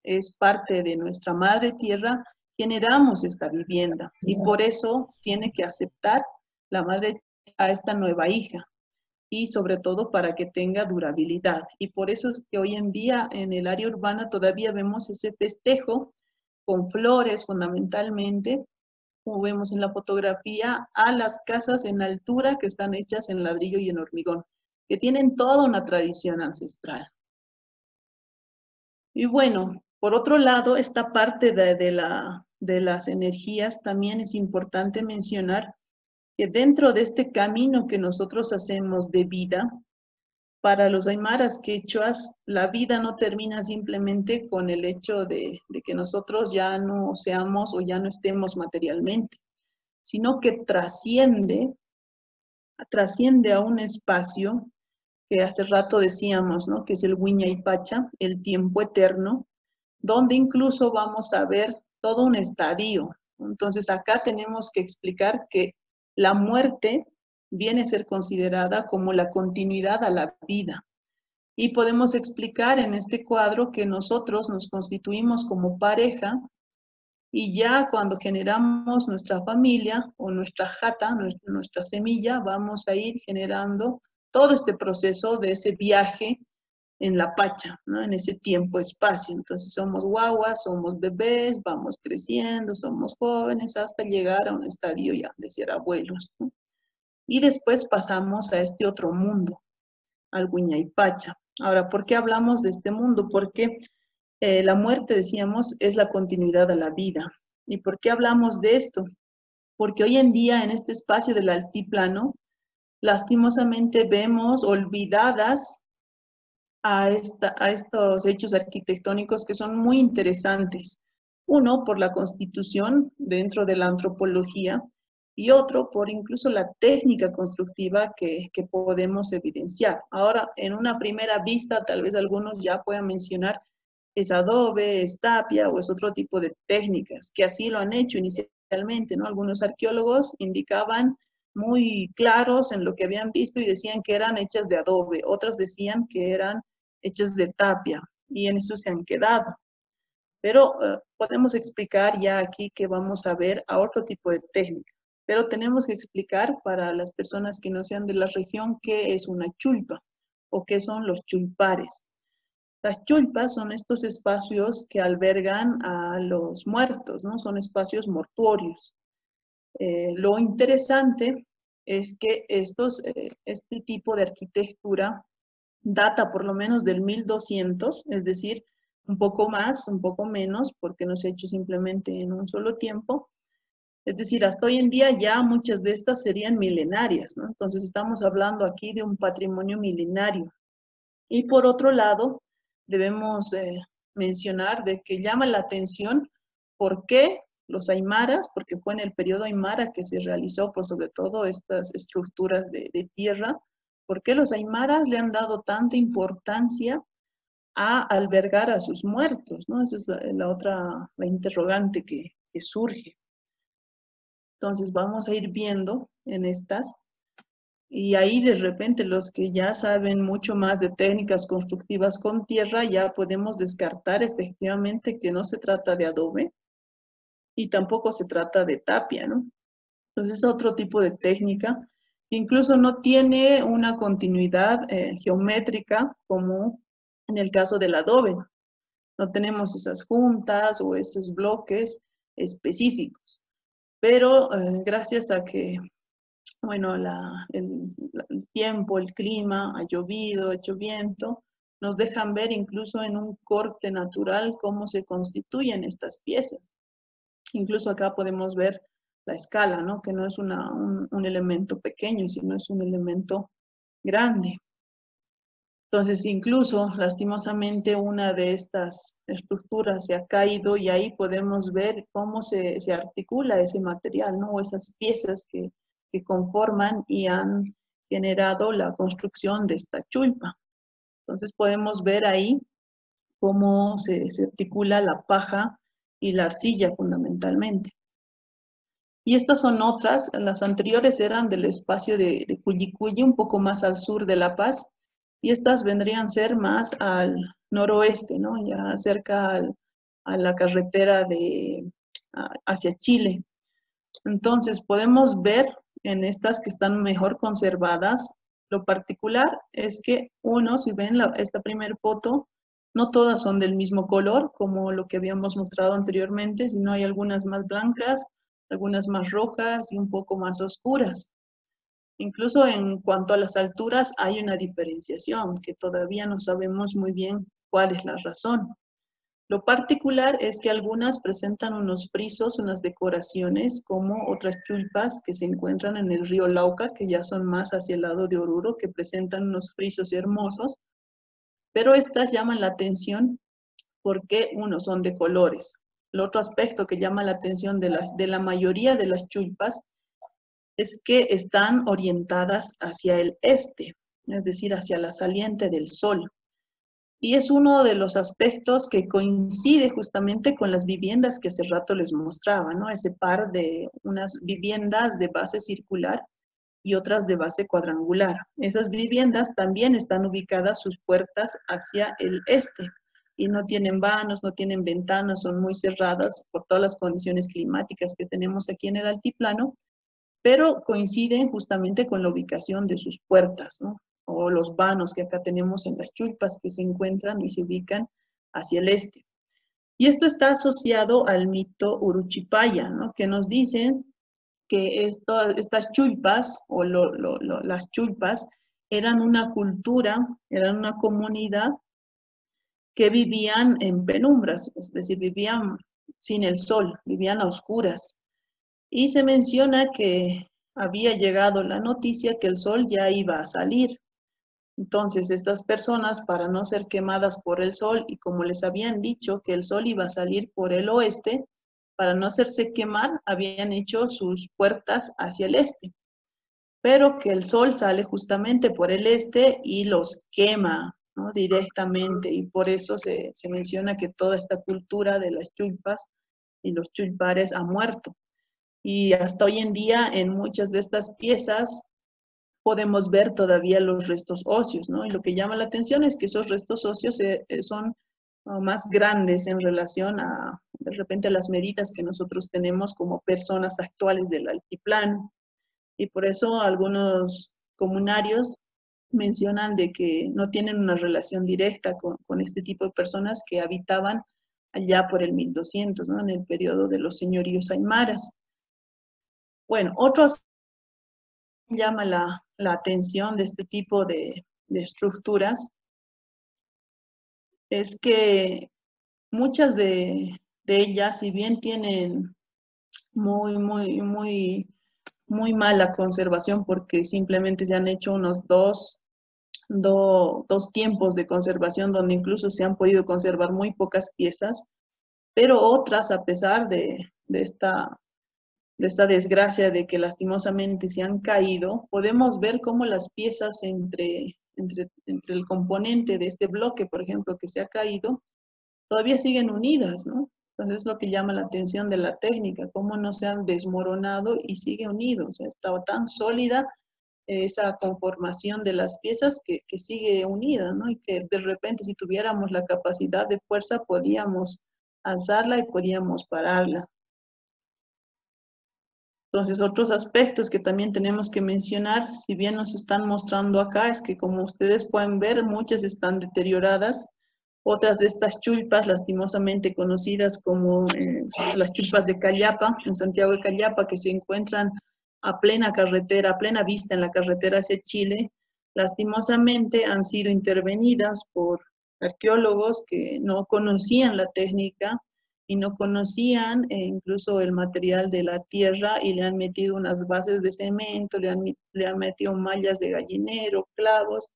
es parte de nuestra Madre Tierra, generamos esta vivienda, y por eso tiene que aceptar la Madre a esta nueva hija, y sobre todo para que tenga durabilidad. Y por eso es que hoy en día en el área urbana todavía vemos ese festejo con flores fundamentalmente, como vemos en la fotografía, a las casas en altura que están hechas en ladrillo y en hormigón, que tienen toda una tradición ancestral. Y bueno, por otro lado, esta parte de las energías también es importante mencionar que dentro de este camino que nosotros hacemos de vida, para los aymaras quechuas, la vida no termina simplemente con el hecho de que nosotros ya no seamos o ya no estemos materialmente, sino que trasciende a un espacio que hace rato decíamos, ¿no? Que es el Huiña y Pacha, el tiempo eterno, donde incluso vamos a ver todo un estadio. Entonces acá tenemos que explicar que la muerte viene a ser considerada como la continuidad a la vida. Y podemos explicar en este cuadro que nosotros nos constituimos como pareja y ya cuando generamos nuestra familia o nuestra jata, nuestra semilla, vamos a ir generando todo este proceso de ese viaje en la pacha, ¿no? En ese tiempo-espacio. Entonces somos guaguas, somos bebés, vamos creciendo, somos jóvenes hasta llegar a un estadio ya de ser abuelos, ¿no? Y después pasamos a este otro mundo, al Huñaypacha. Ahora, ¿por qué hablamos de este mundo? Porque la muerte, decíamos, es la continuidad de la vida. ¿Y por qué hablamos de esto? Porque hoy en día en este espacio del altiplano, lastimosamente vemos olvidadas a estos hechos arquitectónicos que son muy interesantes. Uno, por la constitución dentro de la antropología y otro, por incluso la técnica constructiva que podemos evidenciar. Ahora, en una primera vista, tal vez algunos ya puedan mencionar es adobe, es tapia o es otro tipo de técnicas, que así lo han hecho inicialmente, ¿no? Algunos arqueólogos indicaban muy claros en lo que habían visto y decían que eran hechas de adobe, otros decían que eran hechas de tapia y en eso se han quedado. Pero podemos explicar ya aquí que vamos a ver a otro tipo de técnica. Pero tenemos que explicar para las personas que no sean de la región qué es una chulpa o qué son los chulpares. Las chulpas son estos espacios que albergan a los muertos, ¿no? Son espacios mortuorios. Lo interesante es que este tipo de arquitectura data por lo menos del 1200, es decir, un poco más, un poco menos, porque no se ha hecho simplemente en un solo tiempo. Es decir, hasta hoy en día ya muchas de estas serían milenarias, ¿no? Entonces estamos hablando aquí de un patrimonio milenario. Y por otro lado, debemos mencionar de que llama la atención por qué los aymaras, porque fue en el periodo aymara que se realizó por sobre todo estas estructuras de tierra, por qué los aymaras le han dado tanta importancia a albergar a sus muertos, ¿no? Esa es la interrogante que surge. Entonces vamos a ir viendo en estas. Y ahí de repente los que ya saben mucho más de técnicas constructivas con tierra, ya podemos descartar efectivamente que no se trata de adobe y tampoco se trata de tapia, ¿no? Entonces es otro tipo de técnica que incluso no tiene una continuidad geométrica como en el caso del adobe. No tenemos esas juntas o esos bloques específicos. Pero gracias a que bueno, el tiempo, el clima, ha llovido, ha hecho viento, nos dejan ver incluso en un corte natural cómo se constituyen estas piezas. Incluso acá podemos ver la escala, ¿no? Que no es un elemento pequeño, sino es un elemento grande. Entonces, incluso, lastimosamente, una de estas estructuras se ha caído y ahí podemos ver cómo se articula ese material, ¿no? O esas piezas que conforman y han generado la construcción de esta chulpa. Entonces, podemos ver ahí cómo se articula la paja y la arcilla fundamentalmente. Y estas son otras, las anteriores eran del espacio de Cuyicuyi, un poco más al sur de La Paz, y estas vendrían a ser más al noroeste, ¿no? Ya cerca a la carretera hacia Chile. Entonces podemos ver en estas que están mejor conservadas, lo particular es que uno, si ven esta primera foto, no todas son del mismo color, como lo que habíamos mostrado anteriormente, sino hay algunas más blancas, algunas más rojas y un poco más oscuras. Incluso en cuanto a las alturas hay una diferenciación que todavía no sabemos muy bien cuál es la razón. Lo particular es que algunas presentan unos frisos, unas decoraciones, como otras chulpas que se encuentran en el río Lauca, que ya son más hacia el lado de Oruro, que presentan unos frisos hermosos, pero estas llaman la atención porque, uno, son de colores. El otro aspecto que llama la atención de la mayoría de las chulpas es que están orientadas hacia el este, es decir, hacia la saliente del sol. Y es uno de los aspectos que coincide justamente con las viviendas que hace rato les mostraba, ¿no? Ese par de unas viviendas de base circular y otras de base cuadrangular. Esas viviendas también están ubicadas sus puertas hacia el este y no tienen vanos, no tienen ventanas, son muy cerradas por todas las condiciones climáticas que tenemos aquí en el altiplano, pero coinciden justamente con la ubicación de sus puertas, ¿no? O los vanos que acá tenemos en las chulpas que se encuentran y se ubican hacia el este. Y esto está asociado al mito Uruchipaya, ¿no? Que nos dicen que estas chulpas o las chulpas eran una cultura, eran una comunidad que vivían en penumbras, es decir, vivían sin el sol, vivían a oscuras. Y se menciona que había llegado la noticia que el sol ya iba a salir. Entonces, estas personas, para no ser quemadas por el sol, y como les habían dicho que el sol iba a salir por el oeste, para no hacerse quemar, habían hecho sus puertas hacia el este. Pero que el sol sale justamente por el este y los quema, ¿no? Directamente. Y por eso se menciona que toda esta cultura de las chulpas y los chulpares ha muerto. Y hasta hoy en día en muchas de estas piezas podemos ver todavía los restos óseos, ¿no? Y lo que llama la atención es que esos restos óseos son más grandes en relación a, de repente, a las medidas que nosotros tenemos como personas actuales del altiplano. Y por eso algunos comunarios mencionan de que no tienen una relación directa con este tipo de personas que habitaban allá por el 1200, ¿no? En el periodo de los señoríos aymaras. Bueno, otros llama la atención de este tipo de estructuras es que muchas de ellas, si bien tienen muy mala conservación, porque simplemente se han hecho unos dos tiempos de conservación donde incluso se han podido conservar muy pocas piezas, pero otras, a pesar de esta desgracia de que lastimosamente se han caído, podemos ver cómo las piezas entre el componente de este bloque, por ejemplo, que se ha caído, todavía siguen unidas, ¿no? Entonces es lo que llama la atención de la técnica, cómo no se han desmoronado y sigue unido. O sea, estaba tan sólida esa conformación de las piezas que sigue unida, ¿no? Y que de repente si tuviéramos la capacidad de fuerza podíamos alzarla y podíamos pararla. Entonces, otros aspectos que también tenemos que mencionar, si bien nos están mostrando acá, es que como ustedes pueden ver, muchas están deterioradas. Otras de estas chulpas, lastimosamente conocidas como las chulpas de Callapa, en Santiago de Callapa, que se encuentran a plena carretera, a plena vista en la carretera hacia Chile, lastimosamente han sido intervenidas por arqueólogos que no conocían la técnica y no conocían incluso el material de la tierra y le han metido unas bases de cemento, le han metido mallas de gallinero, clavos,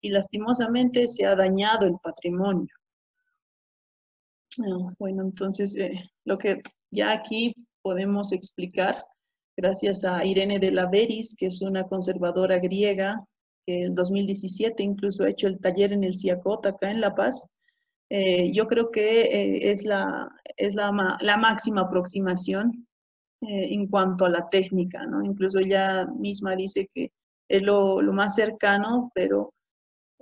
y lastimosamente se ha dañado el patrimonio. Bueno, entonces lo que ya aquí podemos explicar, gracias a Irene de la Veris, que es una conservadora griega, que en el 2017 incluso ha hecho el taller en el CIACOT acá en La Paz. Yo creo que es la máxima aproximación en cuanto a la técnica, ¿no? Incluso ella misma dice que es lo más cercano, pero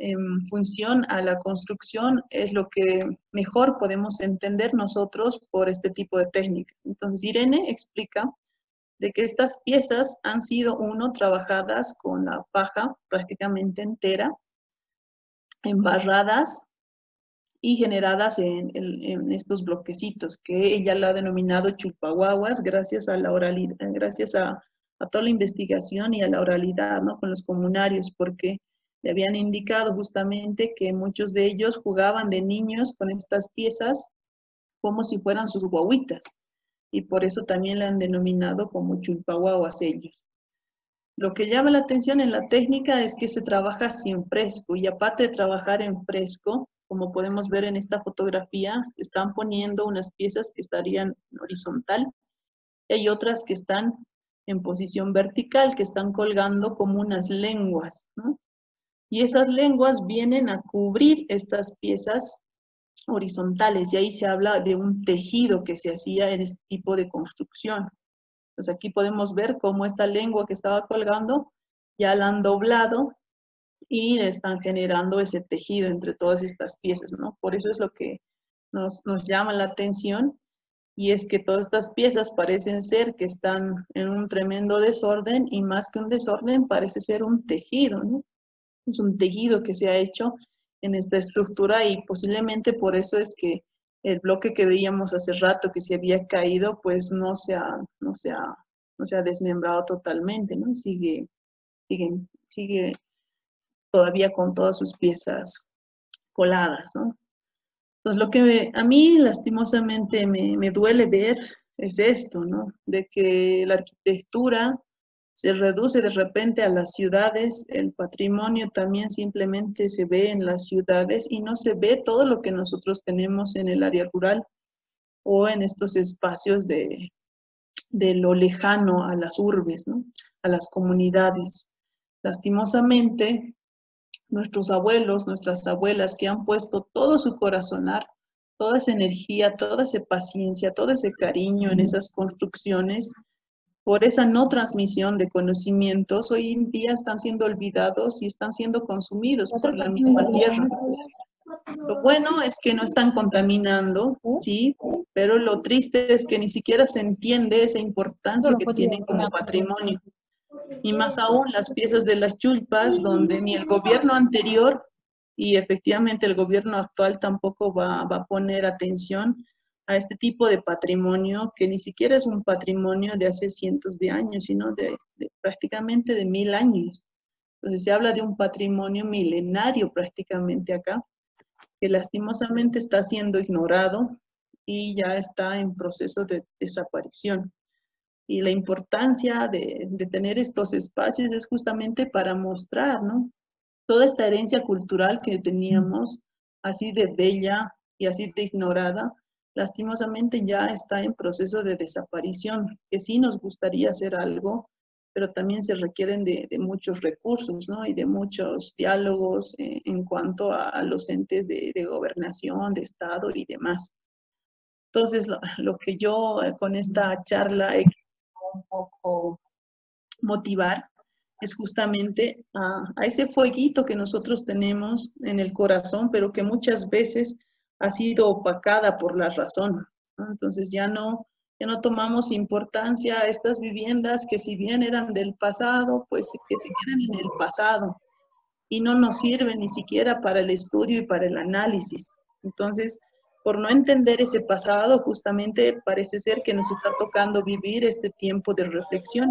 en función a la construcción es lo que mejor podemos entender nosotros por este tipo de técnica. Entonces, Irene explica de que estas piezas han sido, trabajadas con la paja prácticamente entera, embarradas y generadas en estos bloquecitos, que ella la ha denominado chulpahuahuas gracias a la oralidad, gracias a toda la investigación y a la oralidad, ¿no? Con los comunarios, porque le habían indicado justamente que muchos de ellos jugaban de niños con estas piezas como si fueran sus guaguitas, y por eso también la han denominado como chulpahuahuas ellos. Lo que llama la atención en la técnica es que se trabaja así en fresco, y aparte de trabajar en fresco, como podemos ver en esta fotografía, están poniendo unas piezas que estarían horizontal y hay otras que están en posición vertical, que están colgando como unas lenguas, ¿no? Y esas lenguas vienen a cubrir estas piezas horizontales, y ahí se habla de un tejido que se hacía en este tipo de construcción. Entonces aquí podemos ver cómo esta lengua que estaba colgando ya la han doblado y le están generando ese tejido entre todas estas piezas, ¿no? Por eso es lo que nos llama la atención, y es que todas estas piezas parecen ser que están en un tremendo desorden, y más que un desorden parece ser un tejido, ¿no? Es un tejido que se ha hecho en esta estructura, y posiblemente por eso es que el bloque que veíamos hace rato que se había caído, pues no se ha desmembrado totalmente, ¿no? Sigue todavía con todas sus piezas coladas, ¿no? Entonces, lo que a mí lastimosamente me duele ver es esto, ¿no? De que la arquitectura se reduce de repente a las ciudades, el patrimonio también simplemente se ve en las ciudades y no se ve todo lo que nosotros tenemos en el área rural o en estos espacios de lo lejano a las urbes, ¿no? A las comunidades. Lastimosamente, nuestros abuelos, nuestras abuelas que han puesto todo su corazonar, toda esa energía, toda esa paciencia, todo ese cariño en esas construcciones, por esa no transmisión de conocimientos, hoy en día están siendo olvidados y están siendo consumidos por la misma tierra. Lo bueno es que no están contaminando, ¿sí? Pero lo triste es que ni siquiera se entiende esa importancia que tienen como patrimonio. Y más aún las piezas de las chulpas, donde ni el gobierno anterior y efectivamente el gobierno actual tampoco va a poner atención a este tipo de patrimonio, que ni siquiera es un patrimonio de hace cientos de años, sino de prácticamente de 1000 años. Entonces se habla de un patrimonio milenario prácticamente acá, que lastimosamente está siendo ignorado y ya está en proceso de desaparición. Y la importancia de tener estos espacios es justamente para mostrar, ¿no? Toda esta herencia cultural que teníamos, así de bella y así de ignorada, lastimosamente ya está en proceso de desaparición, que sí nos gustaría hacer algo, pero también se requieren de muchos recursos, ¿no? Y de muchos diálogos en cuanto a los entes de gobernación, de Estado y demás. Entonces, lo que yo con esta charla he querido un poco motivar es justamente a ese fueguito que nosotros tenemos en el corazón, pero que muchas veces ha sido opacada por la razón, ¿no? Entonces ya no tomamos importancia a estas viviendas que, si bien eran del pasado, pues que se queden en el pasado y no nos sirven ni siquiera para el estudio y para el análisis. Entonces, por no entender ese pasado, justamente parece ser que nos está tocando vivir este tiempo de reflexión,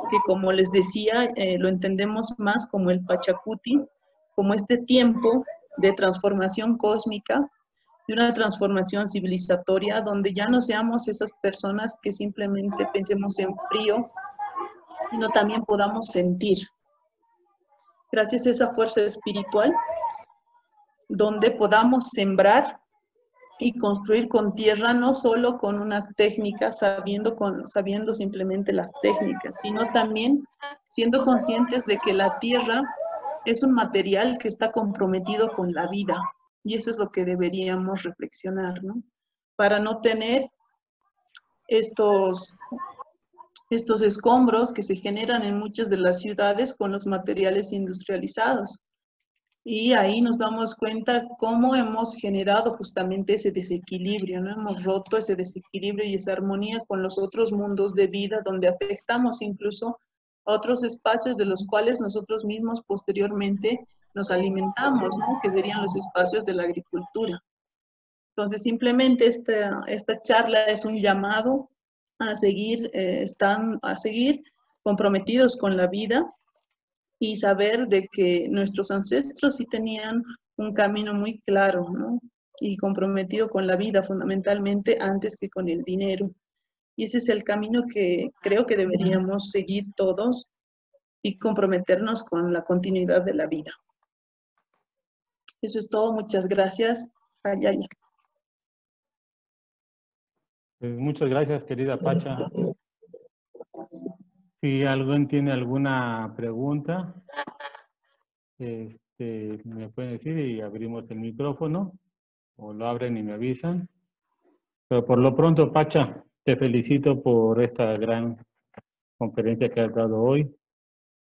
que, como les decía, lo entendemos más como el Pachacuti, como este tiempo de transformación cósmica, de una transformación civilizatoria, donde ya no seamos esas personas que simplemente pensemos en frío, sino también podamos sentir. Gracias a esa fuerza espiritual, donde podamos sembrar y construir con tierra, no solo con unas técnicas, sabiendo simplemente las técnicas, sino también siendo conscientes de que la tierra es un material que está comprometido con la vida. Y eso es lo que deberíamos reflexionar, ¿no? Para no tener estos escombros que se generan en muchas de las ciudades con los materiales industrializados. Y ahí nos damos cuenta cómo hemos generado justamente ese desequilibrio, ¿no? Hemos roto ese desequilibrio y esa armonía con los otros mundos de vida, donde afectamos incluso a otros espacios de los cuales nosotros mismos posteriormente nos alimentamos, ¿no? Que serían los espacios de la agricultura. Entonces, simplemente esta charla es un llamado a seguir, a seguir comprometidos con la vida, y saber de que nuestros ancestros sí tenían un camino muy claro, ¿no? Y comprometido con la vida fundamentalmente antes que con el dinero. Y ese es el camino que creo que deberíamos seguir todos y comprometernos con la continuidad de la vida. Eso es todo. Muchas gracias. Ayaya. Muchas gracias, querida Pacha. Si alguien tiene alguna pregunta, me pueden decir y abrimos el micrófono, o lo abren y me avisan. Pero por lo pronto, Pacha, te felicito por esta gran conferencia que has dado hoy.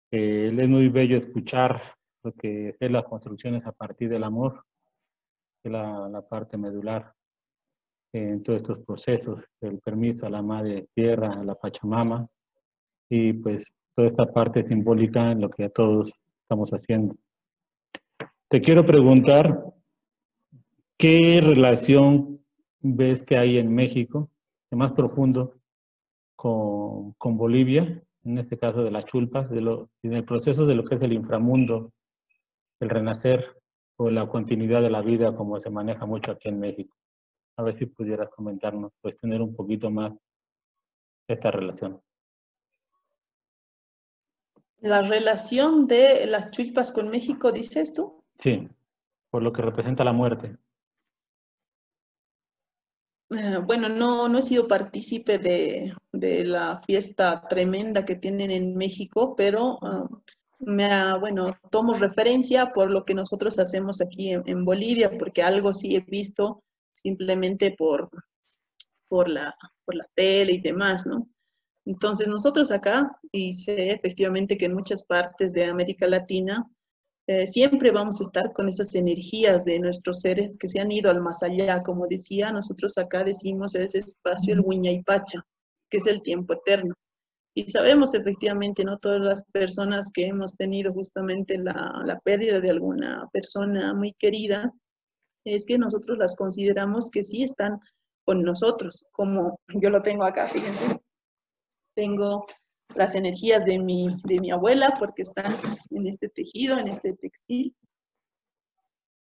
Es muy bello escuchar lo que es las construcciones a partir del amor, que es la parte medular en todos estos procesos, el permiso a la Madre Tierra, a la Pachamama, y pues toda esta parte simbólica en lo que todos estamos haciendo. Te quiero preguntar, ¿qué relación ves que hay en México, de más profundo, con Bolivia, en este caso de las chulpas, en el proceso de lo que es el inframundo, el renacer o la continuidad de la vida como se maneja mucho aquí en México? A ver si pudieras comentarnos, pues tener un poquito más esta relación. La relación de las chulpas con México, ¿dices tú? Sí, por lo que representa la muerte. Bueno, no he sido partícipe de la fiesta tremenda que tienen en México, pero bueno, tomo referencia por lo que nosotros hacemos aquí en Bolivia, porque algo sí he visto simplemente por la, por la tele y demás, ¿no? Entonces nosotros acá, y sé efectivamente que en muchas partes de América Latina, siempre vamos a estar con esas energías de nuestros seres que se han ido al más allá. Como decía, nosotros acá decimos ese espacio el Huiñaypacha, que es el tiempo eterno. Y sabemos efectivamente, ¿no? Todas las personas que hemos tenido justamente la pérdida de alguna persona muy querida, es que nosotros las consideramos que sí están con nosotros, como yo lo tengo acá, fíjense. Tengo las energías de mi abuela porque están en este tejido, en este textil.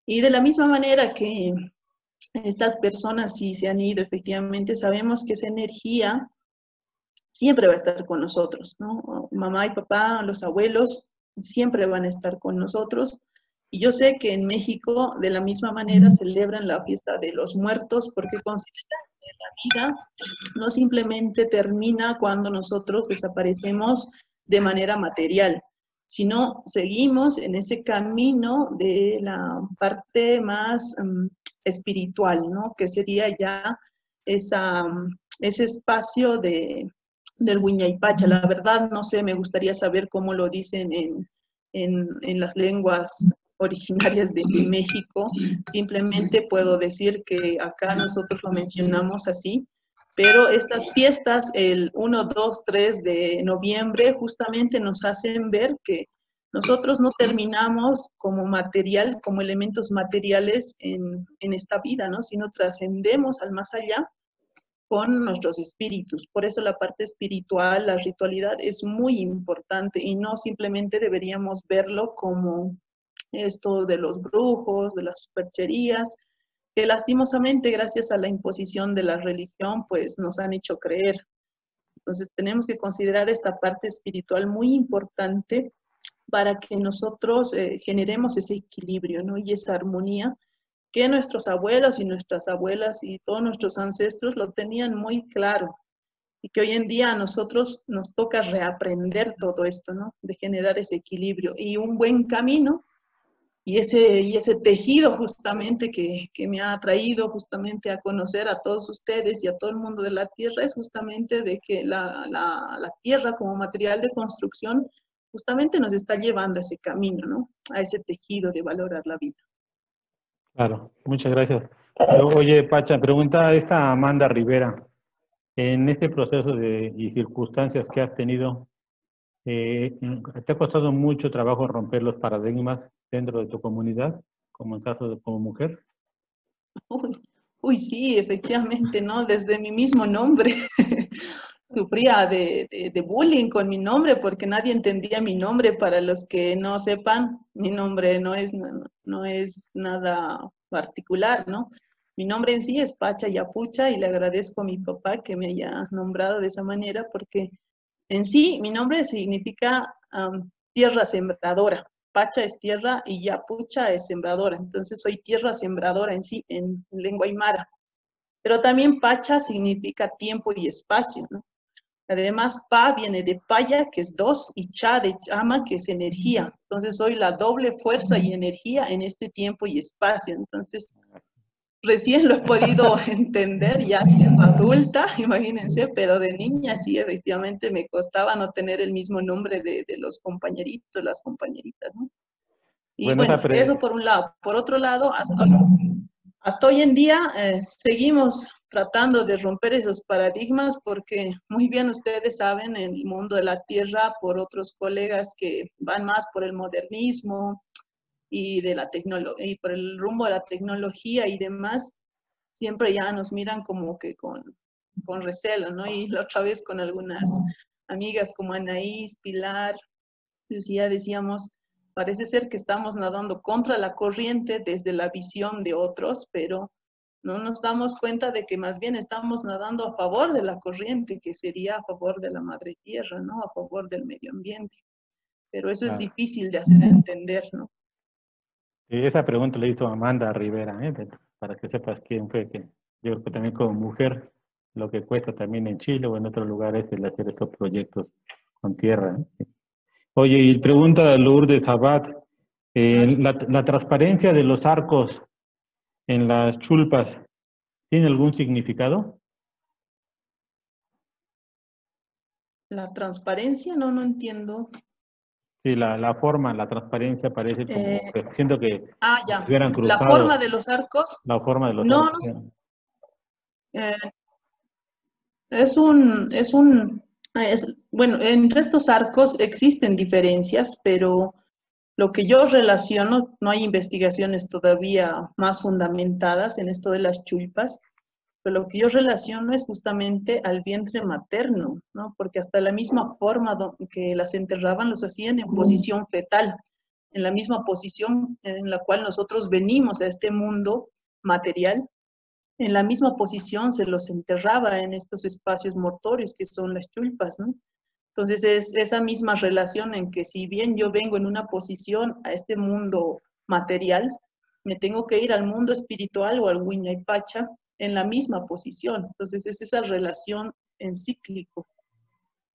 Y de la misma manera que estas personas sí se han ido, efectivamente, sabemos que esa energía siempre va a estar con nosotros, ¿no? Mamá y papá, los abuelos, siempre van a estar con nosotros. Y yo sé que en México, de la misma manera, celebran la fiesta de los muertos porque consideran que la vida no simplemente termina cuando nosotros desaparecemos de manera material, sino seguimos en ese camino de la parte más espiritual, ¿no? Que sería ya ese espacio del Huiñaypacha. La verdad, no sé, me gustaría saber cómo lo dicen en las lenguas originarias de México. Simplemente puedo decir que acá nosotros lo mencionamos así, pero estas fiestas, el 1, 2, 3 de noviembre, justamente nos hacen ver que nosotros no terminamos como material, como elementos materiales en esta vida, ¿no? Sino trascendemos al más allá con nuestros espíritus. Por eso la parte espiritual, la ritualidad es muy importante y no simplemente deberíamos verlo como esto de los brujos, de las supercherías, que lastimosamente gracias a la imposición de la religión pues nos han hecho creer. Entonces tenemos que considerar esta parte espiritual muy importante para que nosotros generemos ese equilibrio, ¿no? Y esa armonía que nuestros abuelos y nuestras abuelas y todos nuestros ancestros lo tenían muy claro y que hoy en día a nosotros nos toca reaprender todo esto, ¿no? De generar ese equilibrio y un buen camino y ese tejido justamente que me ha traído justamente a conocer a todos ustedes y a todo el mundo de la Tierra es justamente de que la Tierra como material de construcción justamente nos está llevando a ese camino, ¿no? A ese tejido de valorar la vida. Claro, muchas gracias. Oye, Pacha, pregunta a esta Amanda Rivera. En este proceso y circunstancias que has tenido, ¿te ha costado mucho trabajo romper los paradigmas dentro de tu comunidad, como en caso de como mujer? Uy, sí, efectivamente, ¿no? Desde mi mismo nombre. Sufría de bullying con mi nombre porque nadie entendía mi nombre. Para los que no sepan, mi nombre no es nada particular, ¿no? Mi nombre en sí es Pacha Yapucha y le agradezco a mi papá que me haya nombrado de esa manera porque en sí mi nombre significa tierra sembradora. Pacha es tierra y Yapucha es sembradora. Entonces soy tierra sembradora en sí, en lengua aymara. Pero también Pacha significa tiempo y espacio, ¿no? Además, pa viene de paya, que es dos, y cha de chama, que es energía. Entonces, soy la doble fuerza y energía en este tiempo y espacio. Entonces, recién lo he podido entender ya siendo adulta, imagínense, pero de niña sí, efectivamente me costaba no tener el mismo nombre de los compañeritos, las compañeritas, ¿no? Y Bueno, bueno, eso por un lado. Por otro lado, hasta hoy en día seguimos tratando de romper esos paradigmas porque muy bien ustedes saben en el mundo de la tierra por otros colegas que van más por el modernismo y de la y por el rumbo de la tecnología y demás, siempre ya nos miran como que con recelo, ¿no? Y la otra vez con algunas amigas como Anaís, Pilar, decíamos, parece ser que estamos nadando contra la corriente desde la visión de otros, pero no nos damos cuenta de que más bien estamos nadando a favor de la corriente, que sería a favor de la madre tierra, ¿no? A favor del medio ambiente. Pero eso es claro. difícil de hacer entender, ¿no? Esa pregunta la hizo Amanda Rivera, para que sepas quién fue, que yo creo que también como mujer, lo que cuesta también en Chile o en otros lugares el hacer estos proyectos con tierra, ¿no? Oye, y pregunta Lourdes Abad, la transparencia de los arcos en las chulpas, ¿tiene algún significado? La transparencia, no entiendo. Sí, la forma, la transparencia parece como que siento que Ya. hubieran La forma cruzado de los arcos, la forma de los no, arcos. eh, bueno, entre estos arcos existen diferencias, pero lo que yo relaciono, no hay investigaciones todavía más fundamentadas en esto de las chulpas, pero lo que yo relaciono es justamente al vientre materno, ¿no? Porque hasta la misma forma que las enterraban los hacían en posición fetal, en la misma posición en la cual nosotros venimos a este mundo material, en la misma posición se los enterraba en estos espacios mortorios que son las chulpas, ¿no? Entonces es esa misma relación en que si bien yo vengo en una posición a este mundo material, me tengo que ir al mundo espiritual o al Huayna en la misma posición. Entonces es esa relación en cíclico.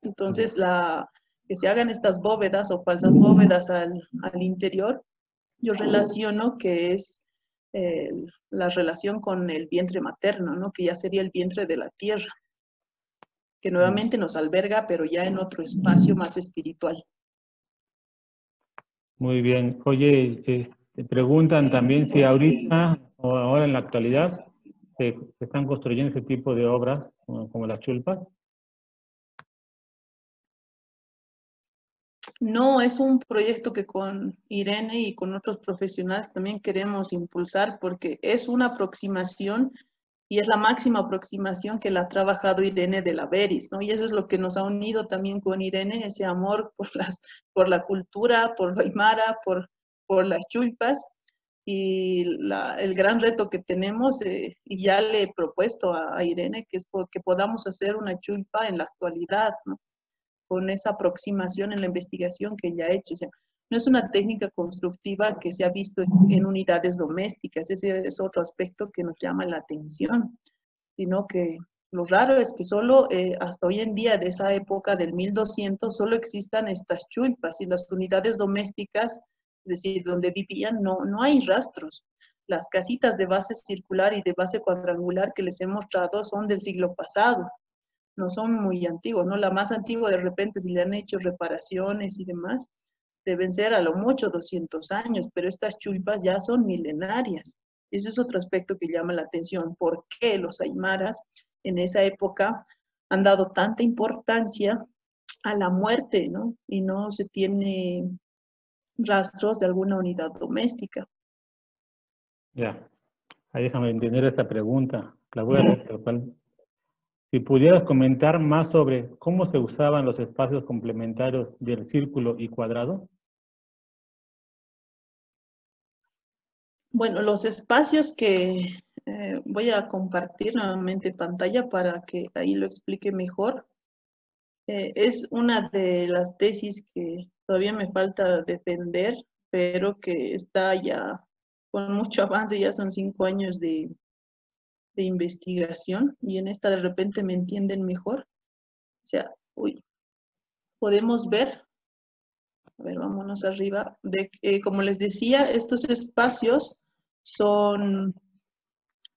Entonces que se hagan estas bóvedas o falsas bóvedas al interior, yo relaciono que es la relación con el vientre materno, ¿no? Que ya sería el vientre de la tierra, que nuevamente nos alberga, pero ya en otro espacio más espiritual. Muy bien. Oye, te preguntan también si ahorita o ahora en la actualidad se están construyendo ese tipo de obras como las chulpas. No, es un proyecto que con Irene y con otros profesionales también queremos impulsar porque es una aproximación y es la máxima aproximación que la ha trabajado Irene de la Beris, ¿no? Y eso es lo que nos ha unido también con Irene, ese amor por la cultura, por lo aymara, por las chulpas. Y el gran reto que tenemos, y ya le he propuesto a Irene, que es que podamos hacer una chulpa en la actualidad, ¿no? Con esa aproximación en la investigación que ella ha hecho. O sea, no es una técnica constructiva que se ha visto en unidades domésticas, ese es otro aspecto que nos llama la atención, sino que lo raro es que solo hasta hoy en día, de esa época del 1200, solo existan estas chulpas y las unidades domésticas, es decir, donde vivían, no hay rastros. Las casitas de base circular y de base cuadrangular que les he mostrado son del siglo pasado, no son muy antiguos, ¿no? La más antigua de repente, si le han hecho reparaciones y demás, deben ser a lo mucho 200 años, pero estas chulpas ya son milenarias. Ese es otro aspecto que llama la atención. ¿Por qué los aymaras en esa época han dado tanta importancia a la muerte, ¿no? Y no se tiene rastros de alguna unidad doméstica. Ya, ahí déjame entender esta pregunta. La voy a hacer tal cual. Si pudieras comentar más sobre cómo se usaban los espacios complementarios del círculo y cuadrado. Bueno, los espacios que voy a compartir nuevamente pantalla para que ahí lo explique mejor. Es una de las tesis que todavía me falta defender, pero que está ya con mucho avance, ya son 5 años de investigación y en esta de repente me entienden mejor. O sea, podemos ver, a ver, vámonos arriba, como les decía, estos espacios son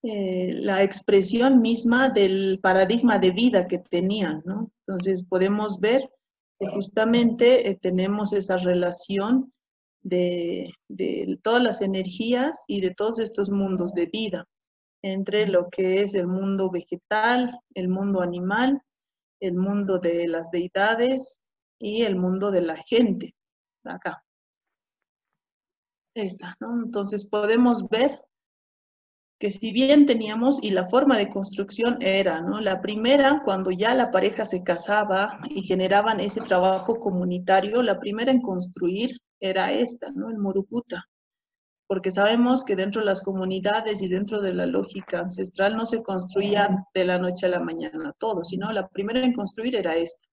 la expresión misma del paradigma de vida que tenían, ¿no? Entonces podemos ver que justamente tenemos esa relación de todas las energías y de todos estos mundos de vida, entre lo que es el mundo vegetal, el mundo animal, el mundo de las deidades y el mundo de la gente. Acá. Esta, ¿no? Entonces podemos ver que si bien teníamos, y la forma de construcción era, ¿no? La primera, cuando ya la pareja se casaba y generaban ese trabajo comunitario, la primera en construir era esta, ¿no? El Murucuta. Porque sabemos que dentro de las comunidades y dentro de la lógica ancestral no se construía de la noche a la mañana todo, sino la primera en construir era esta,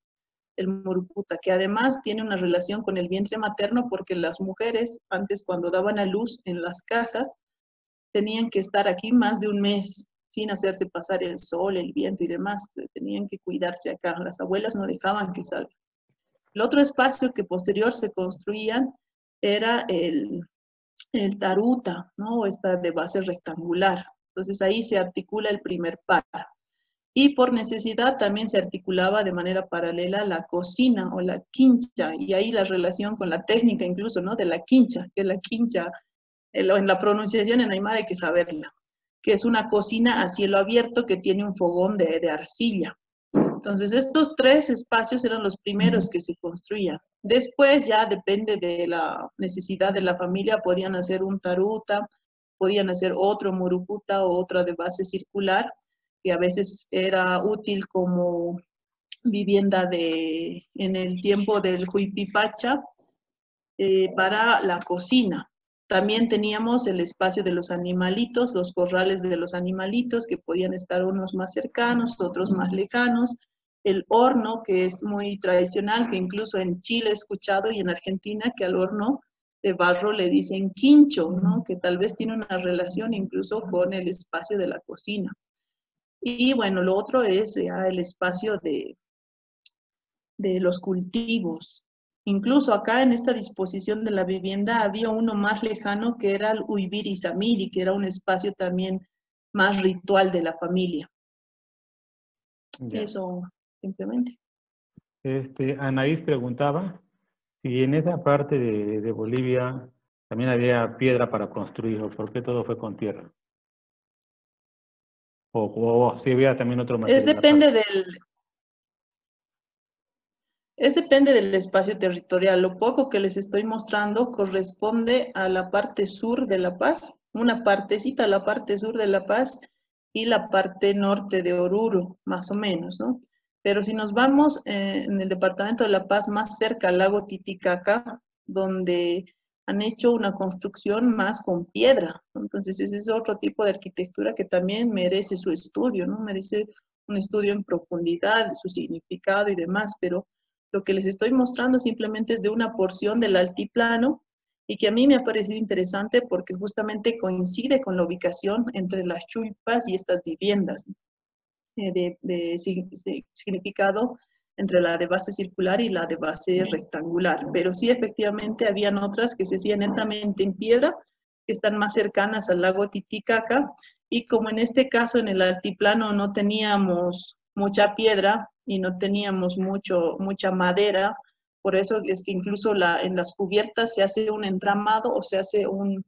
el Murucuta, que además tiene una relación con el vientre materno porque las mujeres, antes cuando daban a luz en las casas, tenían que estar aquí más de un mes sin hacerse pasar el sol, el viento y demás. Tenían que cuidarse acá. Las abuelas no dejaban que salga. El otro espacio que posterior se construían era el taruta, ¿no? Esta de base rectangular. Entonces ahí se articula el primer par. Y por necesidad también se articulaba de manera paralela la cocina o la quincha, y ahí la relación con la técnica incluso, ¿no? De la quincha, que la quincha en la pronunciación en Aymara hay que saberla, que es una cocina a cielo abierto que tiene un fogón de arcilla. Entonces, estos tres espacios eran los primeros que se construían. Después, ya depende de la necesidad de la familia, podían hacer un taruta, podían hacer otro murucuta o otra de base circular, que a veces era útil como vivienda en el tiempo del Huipipacha, para la cocina. También teníamos el espacio de los animalitos, los corrales de los animalitos, que podían estar unos más cercanos, otros más lejanos. El horno, que es muy tradicional, que incluso en Chile he escuchado y en Argentina, que al horno de barro le dicen quincho, ¿no? Que tal vez tiene una relación incluso con el espacio de la cocina. Y bueno, lo otro es ya el espacio de los cultivos. Incluso acá en esta disposición de la vivienda había uno más lejano que era el Uibiri Samiri, que era un espacio también más ritual de la familia. Ya. Eso simplemente. Anaís preguntaba si en esa parte de Bolivia también había piedra para construir, o por qué todo fue con tierra. O si había también otro material. Es depende del espacio territorial. Lo poco que les estoy mostrando corresponde a la parte sur de La Paz, una partecita a la parte sur de La Paz y la parte norte de Oruro, más o menos, ¿no? Pero si nos vamos en el departamento de La Paz, más cerca al lago Titicaca, donde han hecho una construcción más con piedra, ¿no? Entonces ese es otro tipo de arquitectura que también merece su estudio, ¿no? Merece un estudio en profundidad, su significado y demás, pero lo que les estoy mostrando simplemente es de una porción del altiplano y que a mí me ha parecido interesante porque justamente coincide con la ubicación entre las chulpas y estas viviendas de significado entre la de base circular y la de base rectangular. Pero sí, efectivamente, habían otras que se hacían netamente en piedra, que están más cercanas al lago Titicaca, y como en este caso en el altiplano no teníamos mucha piedra y no teníamos mucha madera, por eso es que incluso en las cubiertas se hace un entramado o se hace un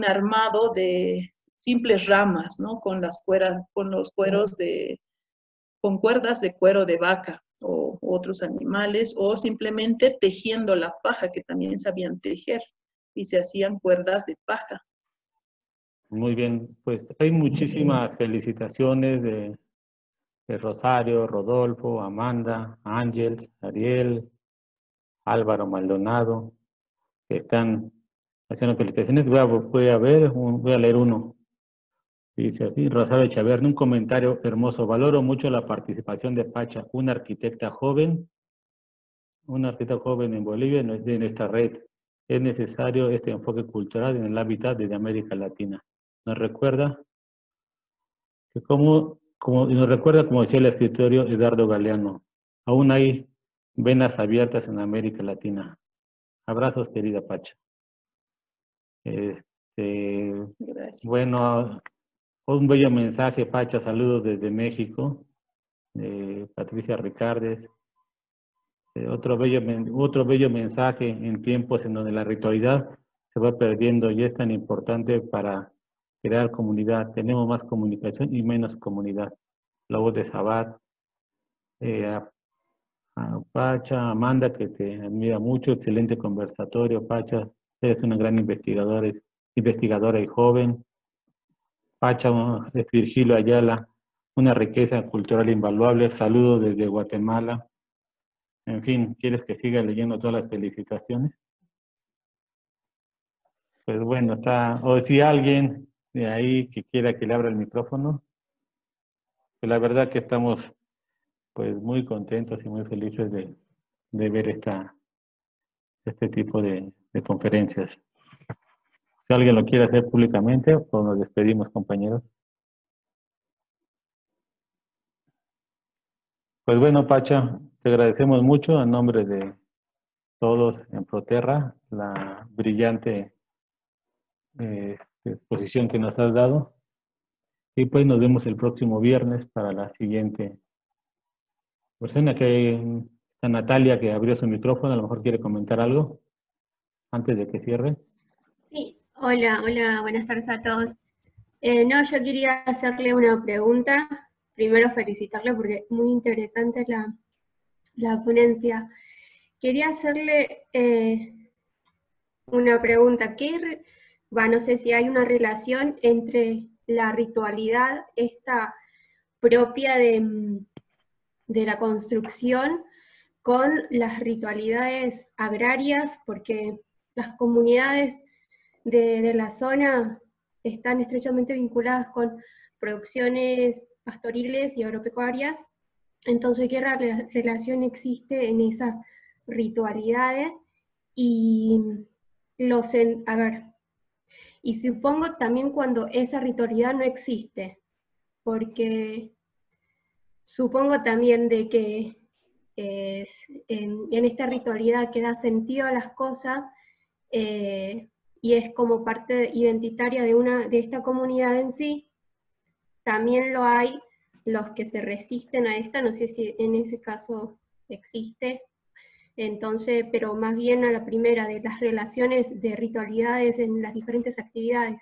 armado de simples ramas, ¿no? Con con cuerdas de cuero de vaca o otros animales, o simplemente tejiendo la paja, que también sabían tejer, y se hacían cuerdas de paja. Muy bien, pues hay muchísimas felicitaciones de Rosario, Rodolfo, Amanda, Ángel, Ariel, Álvaro Maldonado, que están haciendo felicitaciones. Voy a leer uno. Dice así, Rosario Chaverne, un comentario hermoso. Valoro mucho la participación de Pacha, una arquitecta joven en Bolivia en esta red. Es necesario este enfoque cultural en el hábitat de América Latina. Nos recuerda que como decía el escritorio Eduardo Galeano, aún hay venas abiertas en América Latina. Abrazos, querida Pacha. Gracias. Bueno, un bello mensaje, Pacha, saludos desde México, Patricia Ricardes. Otro bello mensaje en tiempos en donde la ritualidad se va perdiendo y es tan importante para crear comunidad. Tenemos más comunicación y menos comunidad. La voz de Sabat, a Pacha, Amanda, que te admira mucho, excelente conversatorio, Pacha, eres una gran investigadora y joven. Pacha, es Virgilio Ayala, una riqueza cultural invaluable, saludos desde Guatemala. En fin, ¿quieres que siga leyendo todas las felicitaciones? Pues bueno, o si alguien de ahí que quiera que le abra el micrófono, pues la verdad que estamos pues muy contentos y muy felices de ver este tipo de conferencias. Si alguien lo quiere hacer públicamente, pues nos despedimos, compañeros. Pues bueno, Pacha, te agradecemos mucho en nombre de todos en Proterra, la brillante exposición que nos has dado. Y pues nos vemos el próximo viernes para la siguiente persona, que está Natalia, que abrió su micrófono, a lo mejor quiere comentar algo antes de que cierre. Sí, hola, buenas tardes a todos. No, yo quería hacerle una pregunta. Primero felicitarle porque es muy interesante la ponencia. Quería hacerle una pregunta. No sé si hay una relación entre la ritualidad esta propia de la construcción con las ritualidades agrarias, porque las comunidades de la zona están estrechamente vinculadas con producciones pastoriles y agropecuarias. Entonces, ¿qué relación existe en esas ritualidades? Y y supongo también cuando esa ritualidad no existe, porque supongo también de que en esta ritualidad que da sentido a las cosas, y es como parte identitaria de esta comunidad en sí, también lo hay los que se resisten a esta, no sé si en ese caso existe, entonces, pero más bien a la primera de las relaciones de ritualidades en las diferentes actividades.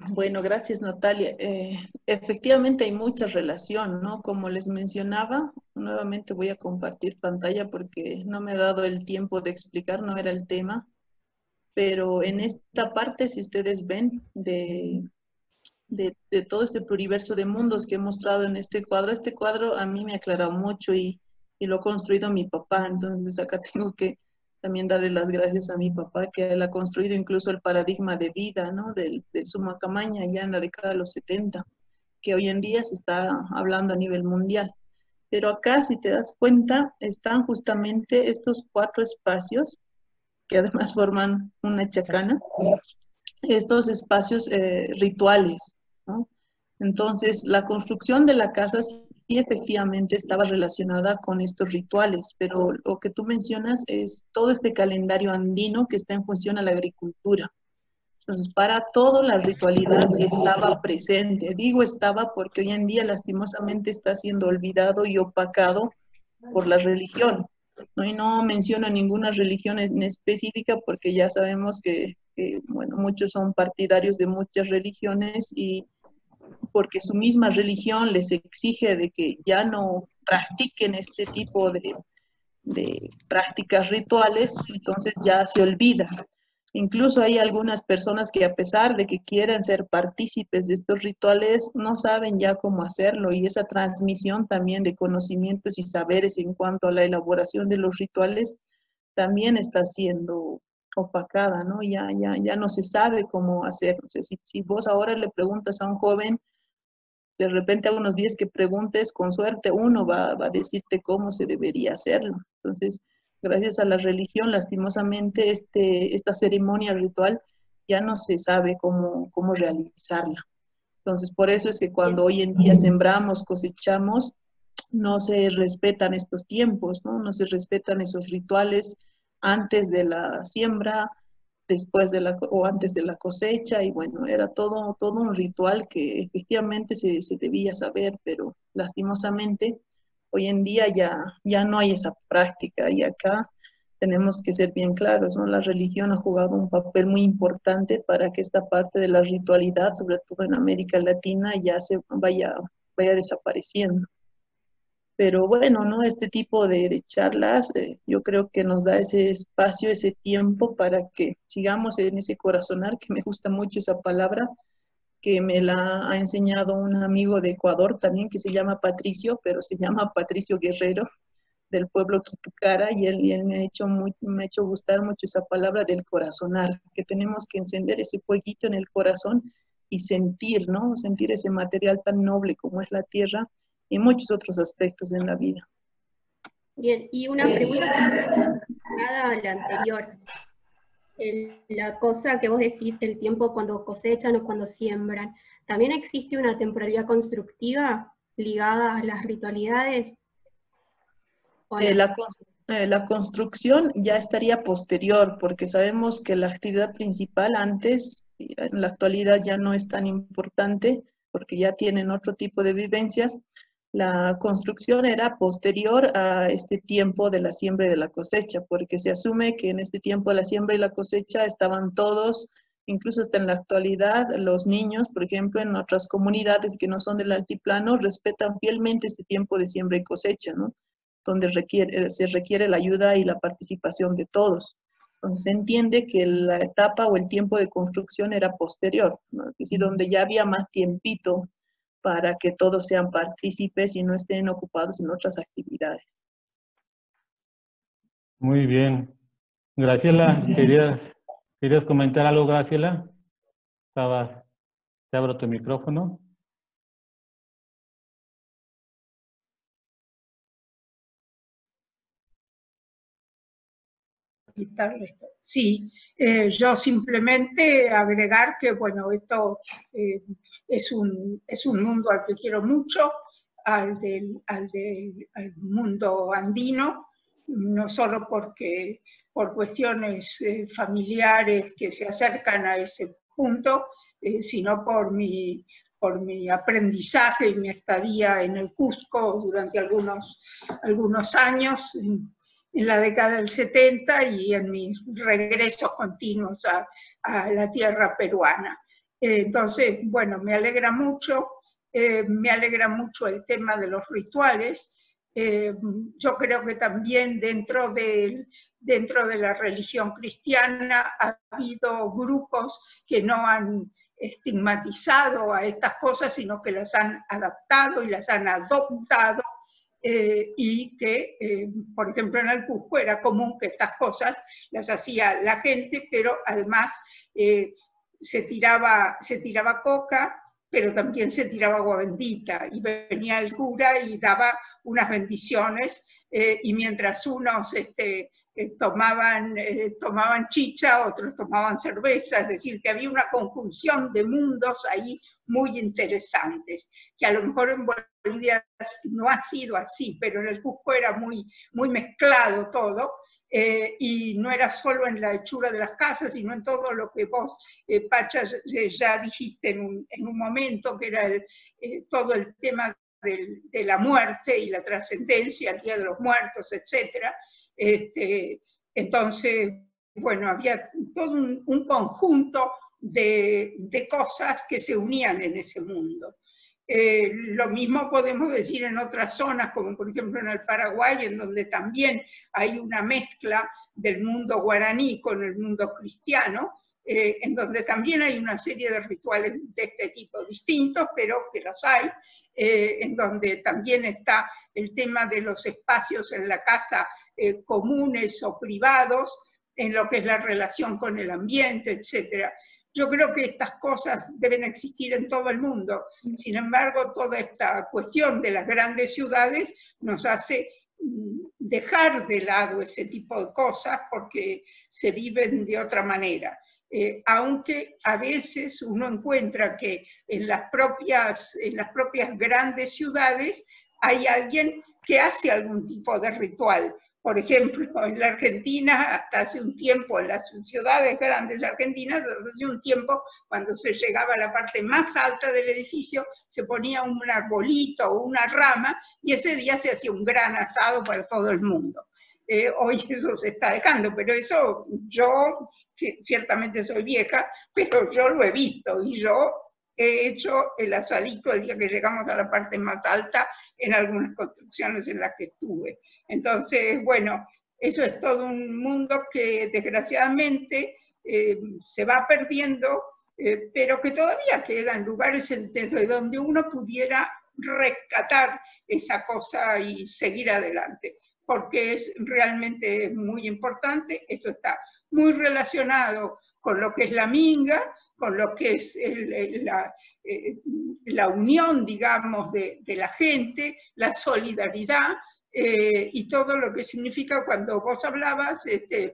Bueno, gracias Natalia. Efectivamente hay mucha relación, ¿no? Como les mencionaba, nuevamente voy a compartir pantalla porque no me he dado el tiempo de explicar, no era el tema, pero en esta parte, si ustedes ven, de todo este pluriverso de mundos que he mostrado en este cuadro a mí me ha aclarado mucho y lo ha construido mi papá, entonces acá tengo que también darle las gracias a mi papá, que él ha construido incluso el paradigma de vida, ¿no? Del Sumacamaña ya en la década de los 70, que hoy en día se está hablando a nivel mundial. Pero acá, si te das cuenta, están justamente estos 4 espacios, que además forman una chacana, estos espacios rituales, ¿no? Entonces, la construcción de la casa sí efectivamente estaba relacionada con estos rituales, pero lo que tú mencionas es todo este calendario andino que está en función a la agricultura. Entonces, para todo la ritualidad estaba presente. Digo estaba porque hoy en día lastimosamente está siendo olvidado y opacado por la religión, ¿no? Y no menciono ninguna religión en específica porque ya sabemos bueno, muchos son partidarios de muchas religiones y porque su misma religión les exige de que ya no practiquen este tipo de prácticas rituales, entonces ya se olvida. Incluso hay algunas personas que a pesar de que quieren ser partícipes de estos rituales, no saben ya cómo hacerlo y esa transmisión también de conocimientos y saberes en cuanto a la elaboración de los rituales también está siendo opacada, ¿no? Ya no se sabe cómo hacerlo. O sea, si vos ahora le preguntas a un joven, de repente a unos días que preguntes, con suerte uno va a decirte cómo se debería hacerlo. Entonces, gracias a la religión, lastimosamente, esta ceremonia ritual ya no se sabe cómo realizarla. Entonces, por eso es que cuando hoy en día sembramos, cosechamos, no se respetan estos tiempos, ¿no? No se respetan esos rituales antes de la siembra, después de o antes de la cosecha, y bueno, era todo un ritual que efectivamente se debía saber, pero lastimosamente hoy en día ya no hay esa práctica, y acá tenemos que ser bien claros, ¿no? La religión ha jugado un papel muy importante para que esta parte de la ritualidad, sobre todo en América Latina, ya se vaya desapareciendo. Pero bueno, ¿no? Este tipo de charlas, yo creo que nos da ese espacio, ese tiempo para que sigamos en ese corazonar, que me gusta mucho esa palabra, que me la ha enseñado un amigo de Ecuador también, que se llama Patricio, pero se llama Patricio Guerrero, del pueblo Quitucara, y él me ha hecho gustar mucho esa palabra del corazonar, que tenemos que encender ese fueguito en el corazón y sentir, ¿no? Sentir ese material tan noble como es la tierra y muchos otros aspectos en la vida. Bien, y una pregunta relacionada a la anterior. La cosa que vos decís, el tiempo cuando cosechan o cuando siembran, ¿también existe una temporalidad constructiva ligada a las ritualidades? ¿O no? La construcción ya estaría posterior, porque sabemos que la actividad principal antes, en la actualidad ya no es tan importante, porque ya tienen otro tipo de vivencias. La construcción era posterior a este tiempo de la siembra y de la cosecha, porque se asume que en este tiempo de la siembra y la cosecha estaban todos, incluso hasta en la actualidad, los niños, por ejemplo, en otras comunidades que no son del altiplano, respetan fielmente este tiempo de siembra y cosecha, ¿no? Donde se requiere la ayuda y la participación de todos. Entonces se entiende que la etapa o el tiempo de construcción era posterior, ¿no? Es decir, donde ya había más tiempito para que todos sean partícipes y no estén ocupados en otras actividades. Muy bien. Graciela, ¿querías comentar algo, Graciela? Te abro tu micrófono. Sí, yo simplemente agregar que, bueno, esto es un mundo al que quiero mucho, al mundo andino, no solo porque por cuestiones familiares que se acercan a ese punto, sino por mi aprendizaje y mi estadía en el Cusco durante algunos años, en la década del 70 y en mis regresos continuos a la tierra peruana. Entonces, bueno, me alegra mucho el tema de los rituales. Yo creo que también dentro de la religión cristiana ha habido grupos que no han estigmatizado a estas cosas, sino que las han adaptado y las han adoptado. Y que, por ejemplo, en el Cusco era común que estas cosas las hacía la gente, pero además se tiraba coca, pero también se tiraba agua bendita, y venía el cura y daba unas bendiciones, y mientras unos tomaban chicha, otros tomaban cerveza, es decir, que había una conjunción de mundos ahí muy interesantes, que a lo mejor en Bolivia no ha sido así, pero en el Cusco era muy, muy mezclado todo, y no era solo en la hechura de las casas, sino en todo lo que vos, Pacha, ya dijiste en un momento, que era todo el tema de la muerte y la trascendencia, el Día de los Muertos, etc. Entonces, bueno, había todo un conjunto de cosas que se unían en ese mundo. Lo mismo podemos decir en otras zonas, como por ejemplo en el Paraguay, en donde también hay una mezcla del mundo guaraní con el mundo cristiano, en donde también hay una serie de rituales de este tipo distintos, pero que los hay, en donde también está el tema de los espacios en la casa comunes o privados, en lo que es la relación con el ambiente, etc. Yo creo que estas cosas deben existir en todo el mundo. Sin embargo, toda esta cuestión de las grandes ciudades nos hace dejar de lado ese tipo de cosas porque se viven de otra manera. Aunque a veces uno encuentra que en las propias grandes ciudades hay alguien que hace algún tipo de ritual. Por ejemplo, en la Argentina, hasta hace un tiempo, en las ciudades grandes argentinas, hace un tiempo, cuando se llegaba a la parte más alta del edificio, se ponía un arbolito o una rama, y ese día se hacía un gran asado para todo el mundo. Hoy eso se está dejando, pero eso yo, que ciertamente soy vieja, pero yo lo he visto, y yo he hecho el asadito el día que llegamos a la parte más alta en algunas construcciones en las que estuve. Entonces, bueno, eso es todo un mundo que desgraciadamente se va perdiendo, pero que todavía quedan lugares desde donde uno pudiera rescatar esa cosa y seguir adelante, porque es realmente muy importante. Esto está muy relacionado con lo que es la minga, con lo que es la unión, digamos, de la gente, la solidaridad, y todo lo que significa cuando vos hablabas,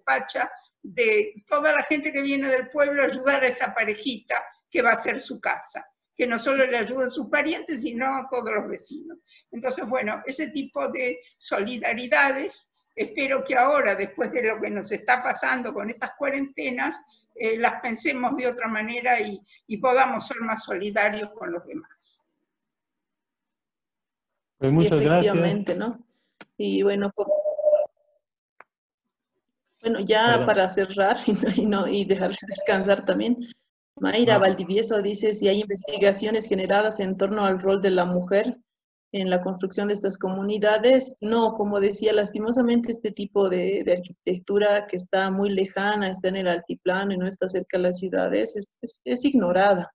Pacha, de toda la gente que viene del pueblo a ayudar a esa parejita que va a ser su casa, que no solo le ayuda a sus parientes, sino a todos los vecinos. Entonces, bueno, ese tipo de solidaridades, espero que ahora, después de lo que nos está pasando con estas cuarentenas, las pensemos de otra manera y podamos ser más solidarios con los demás. Pues muchas efectivamente, gracias. ¿no? Y bueno, ya para cerrar y dejarles descansar también, Mayra Valdivieso dice si hay investigaciones generadas en torno al rol de la mujer en la construcción de estas comunidades. No, como decía, lastimosamente este tipo de arquitectura que está muy lejana, está en el altiplano y no está cerca de las ciudades, es ignorada.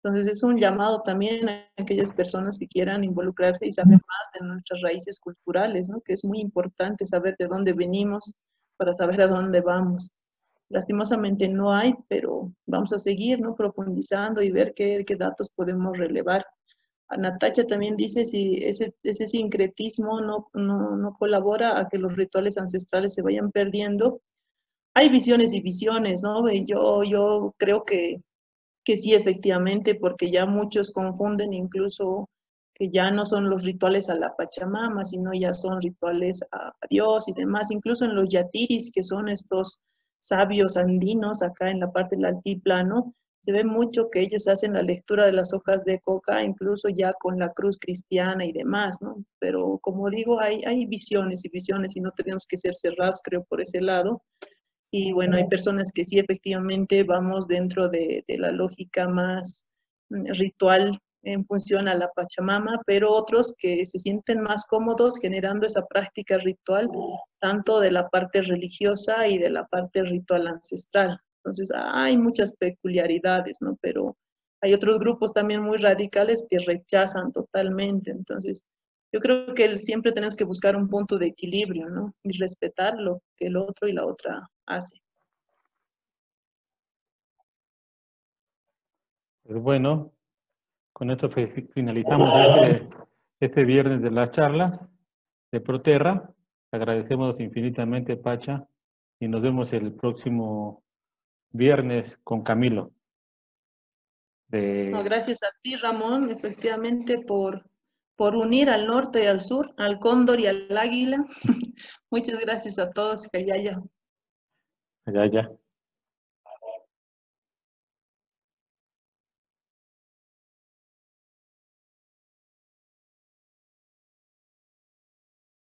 Entonces es un llamado también a aquellas personas que quieran involucrarse y saber más de nuestras raíces culturales, ¿no? Que es muy importante saber de dónde venimos para saber a dónde vamos. Lastimosamente no hay, pero vamos a seguir, ¿no? Profundizando y ver qué datos podemos relevar. A Natacha también dice si ese sincretismo no colabora a que los rituales ancestrales se vayan perdiendo. Hay visiones y visiones, ¿no? Yo creo que sí, efectivamente, porque ya muchos confunden incluso que ya no son los rituales a la Pachamama, sino ya son rituales a Dios y demás, incluso en los yatiris, que son estos sabios andinos acá en la parte del altiplano, se ve mucho que ellos hacen la lectura de las hojas de coca, incluso ya con la cruz cristiana y demás, ¿no? Pero como digo, hay visiones y visiones y no tenemos que ser cerrados, creo, por ese lado. Y bueno, hay personas que sí, efectivamente, vamos dentro de la lógica más ritual en función a la Pachamama, pero otros que se sienten más cómodos generando esa práctica ritual, tanto de la parte religiosa y de la parte ritual ancestral. Entonces, hay muchas peculiaridades, ¿no? Pero hay otros grupos también muy radicales que rechazan totalmente. Entonces, yo creo que siempre tenemos que buscar un punto de equilibrio, ¿no? Y respetar lo que el otro y la otra hace. Pues bueno, con esto finalizamos este viernes de las charlas de Proterra. Agradecemos infinitamente, Pacha, y nos vemos el próximo viernes con Camilo. No, gracias a ti, Ramón, efectivamente, por unir al norte y al sur, al cóndor y al águila. Muchas gracias a todos, Cayaya. Ya.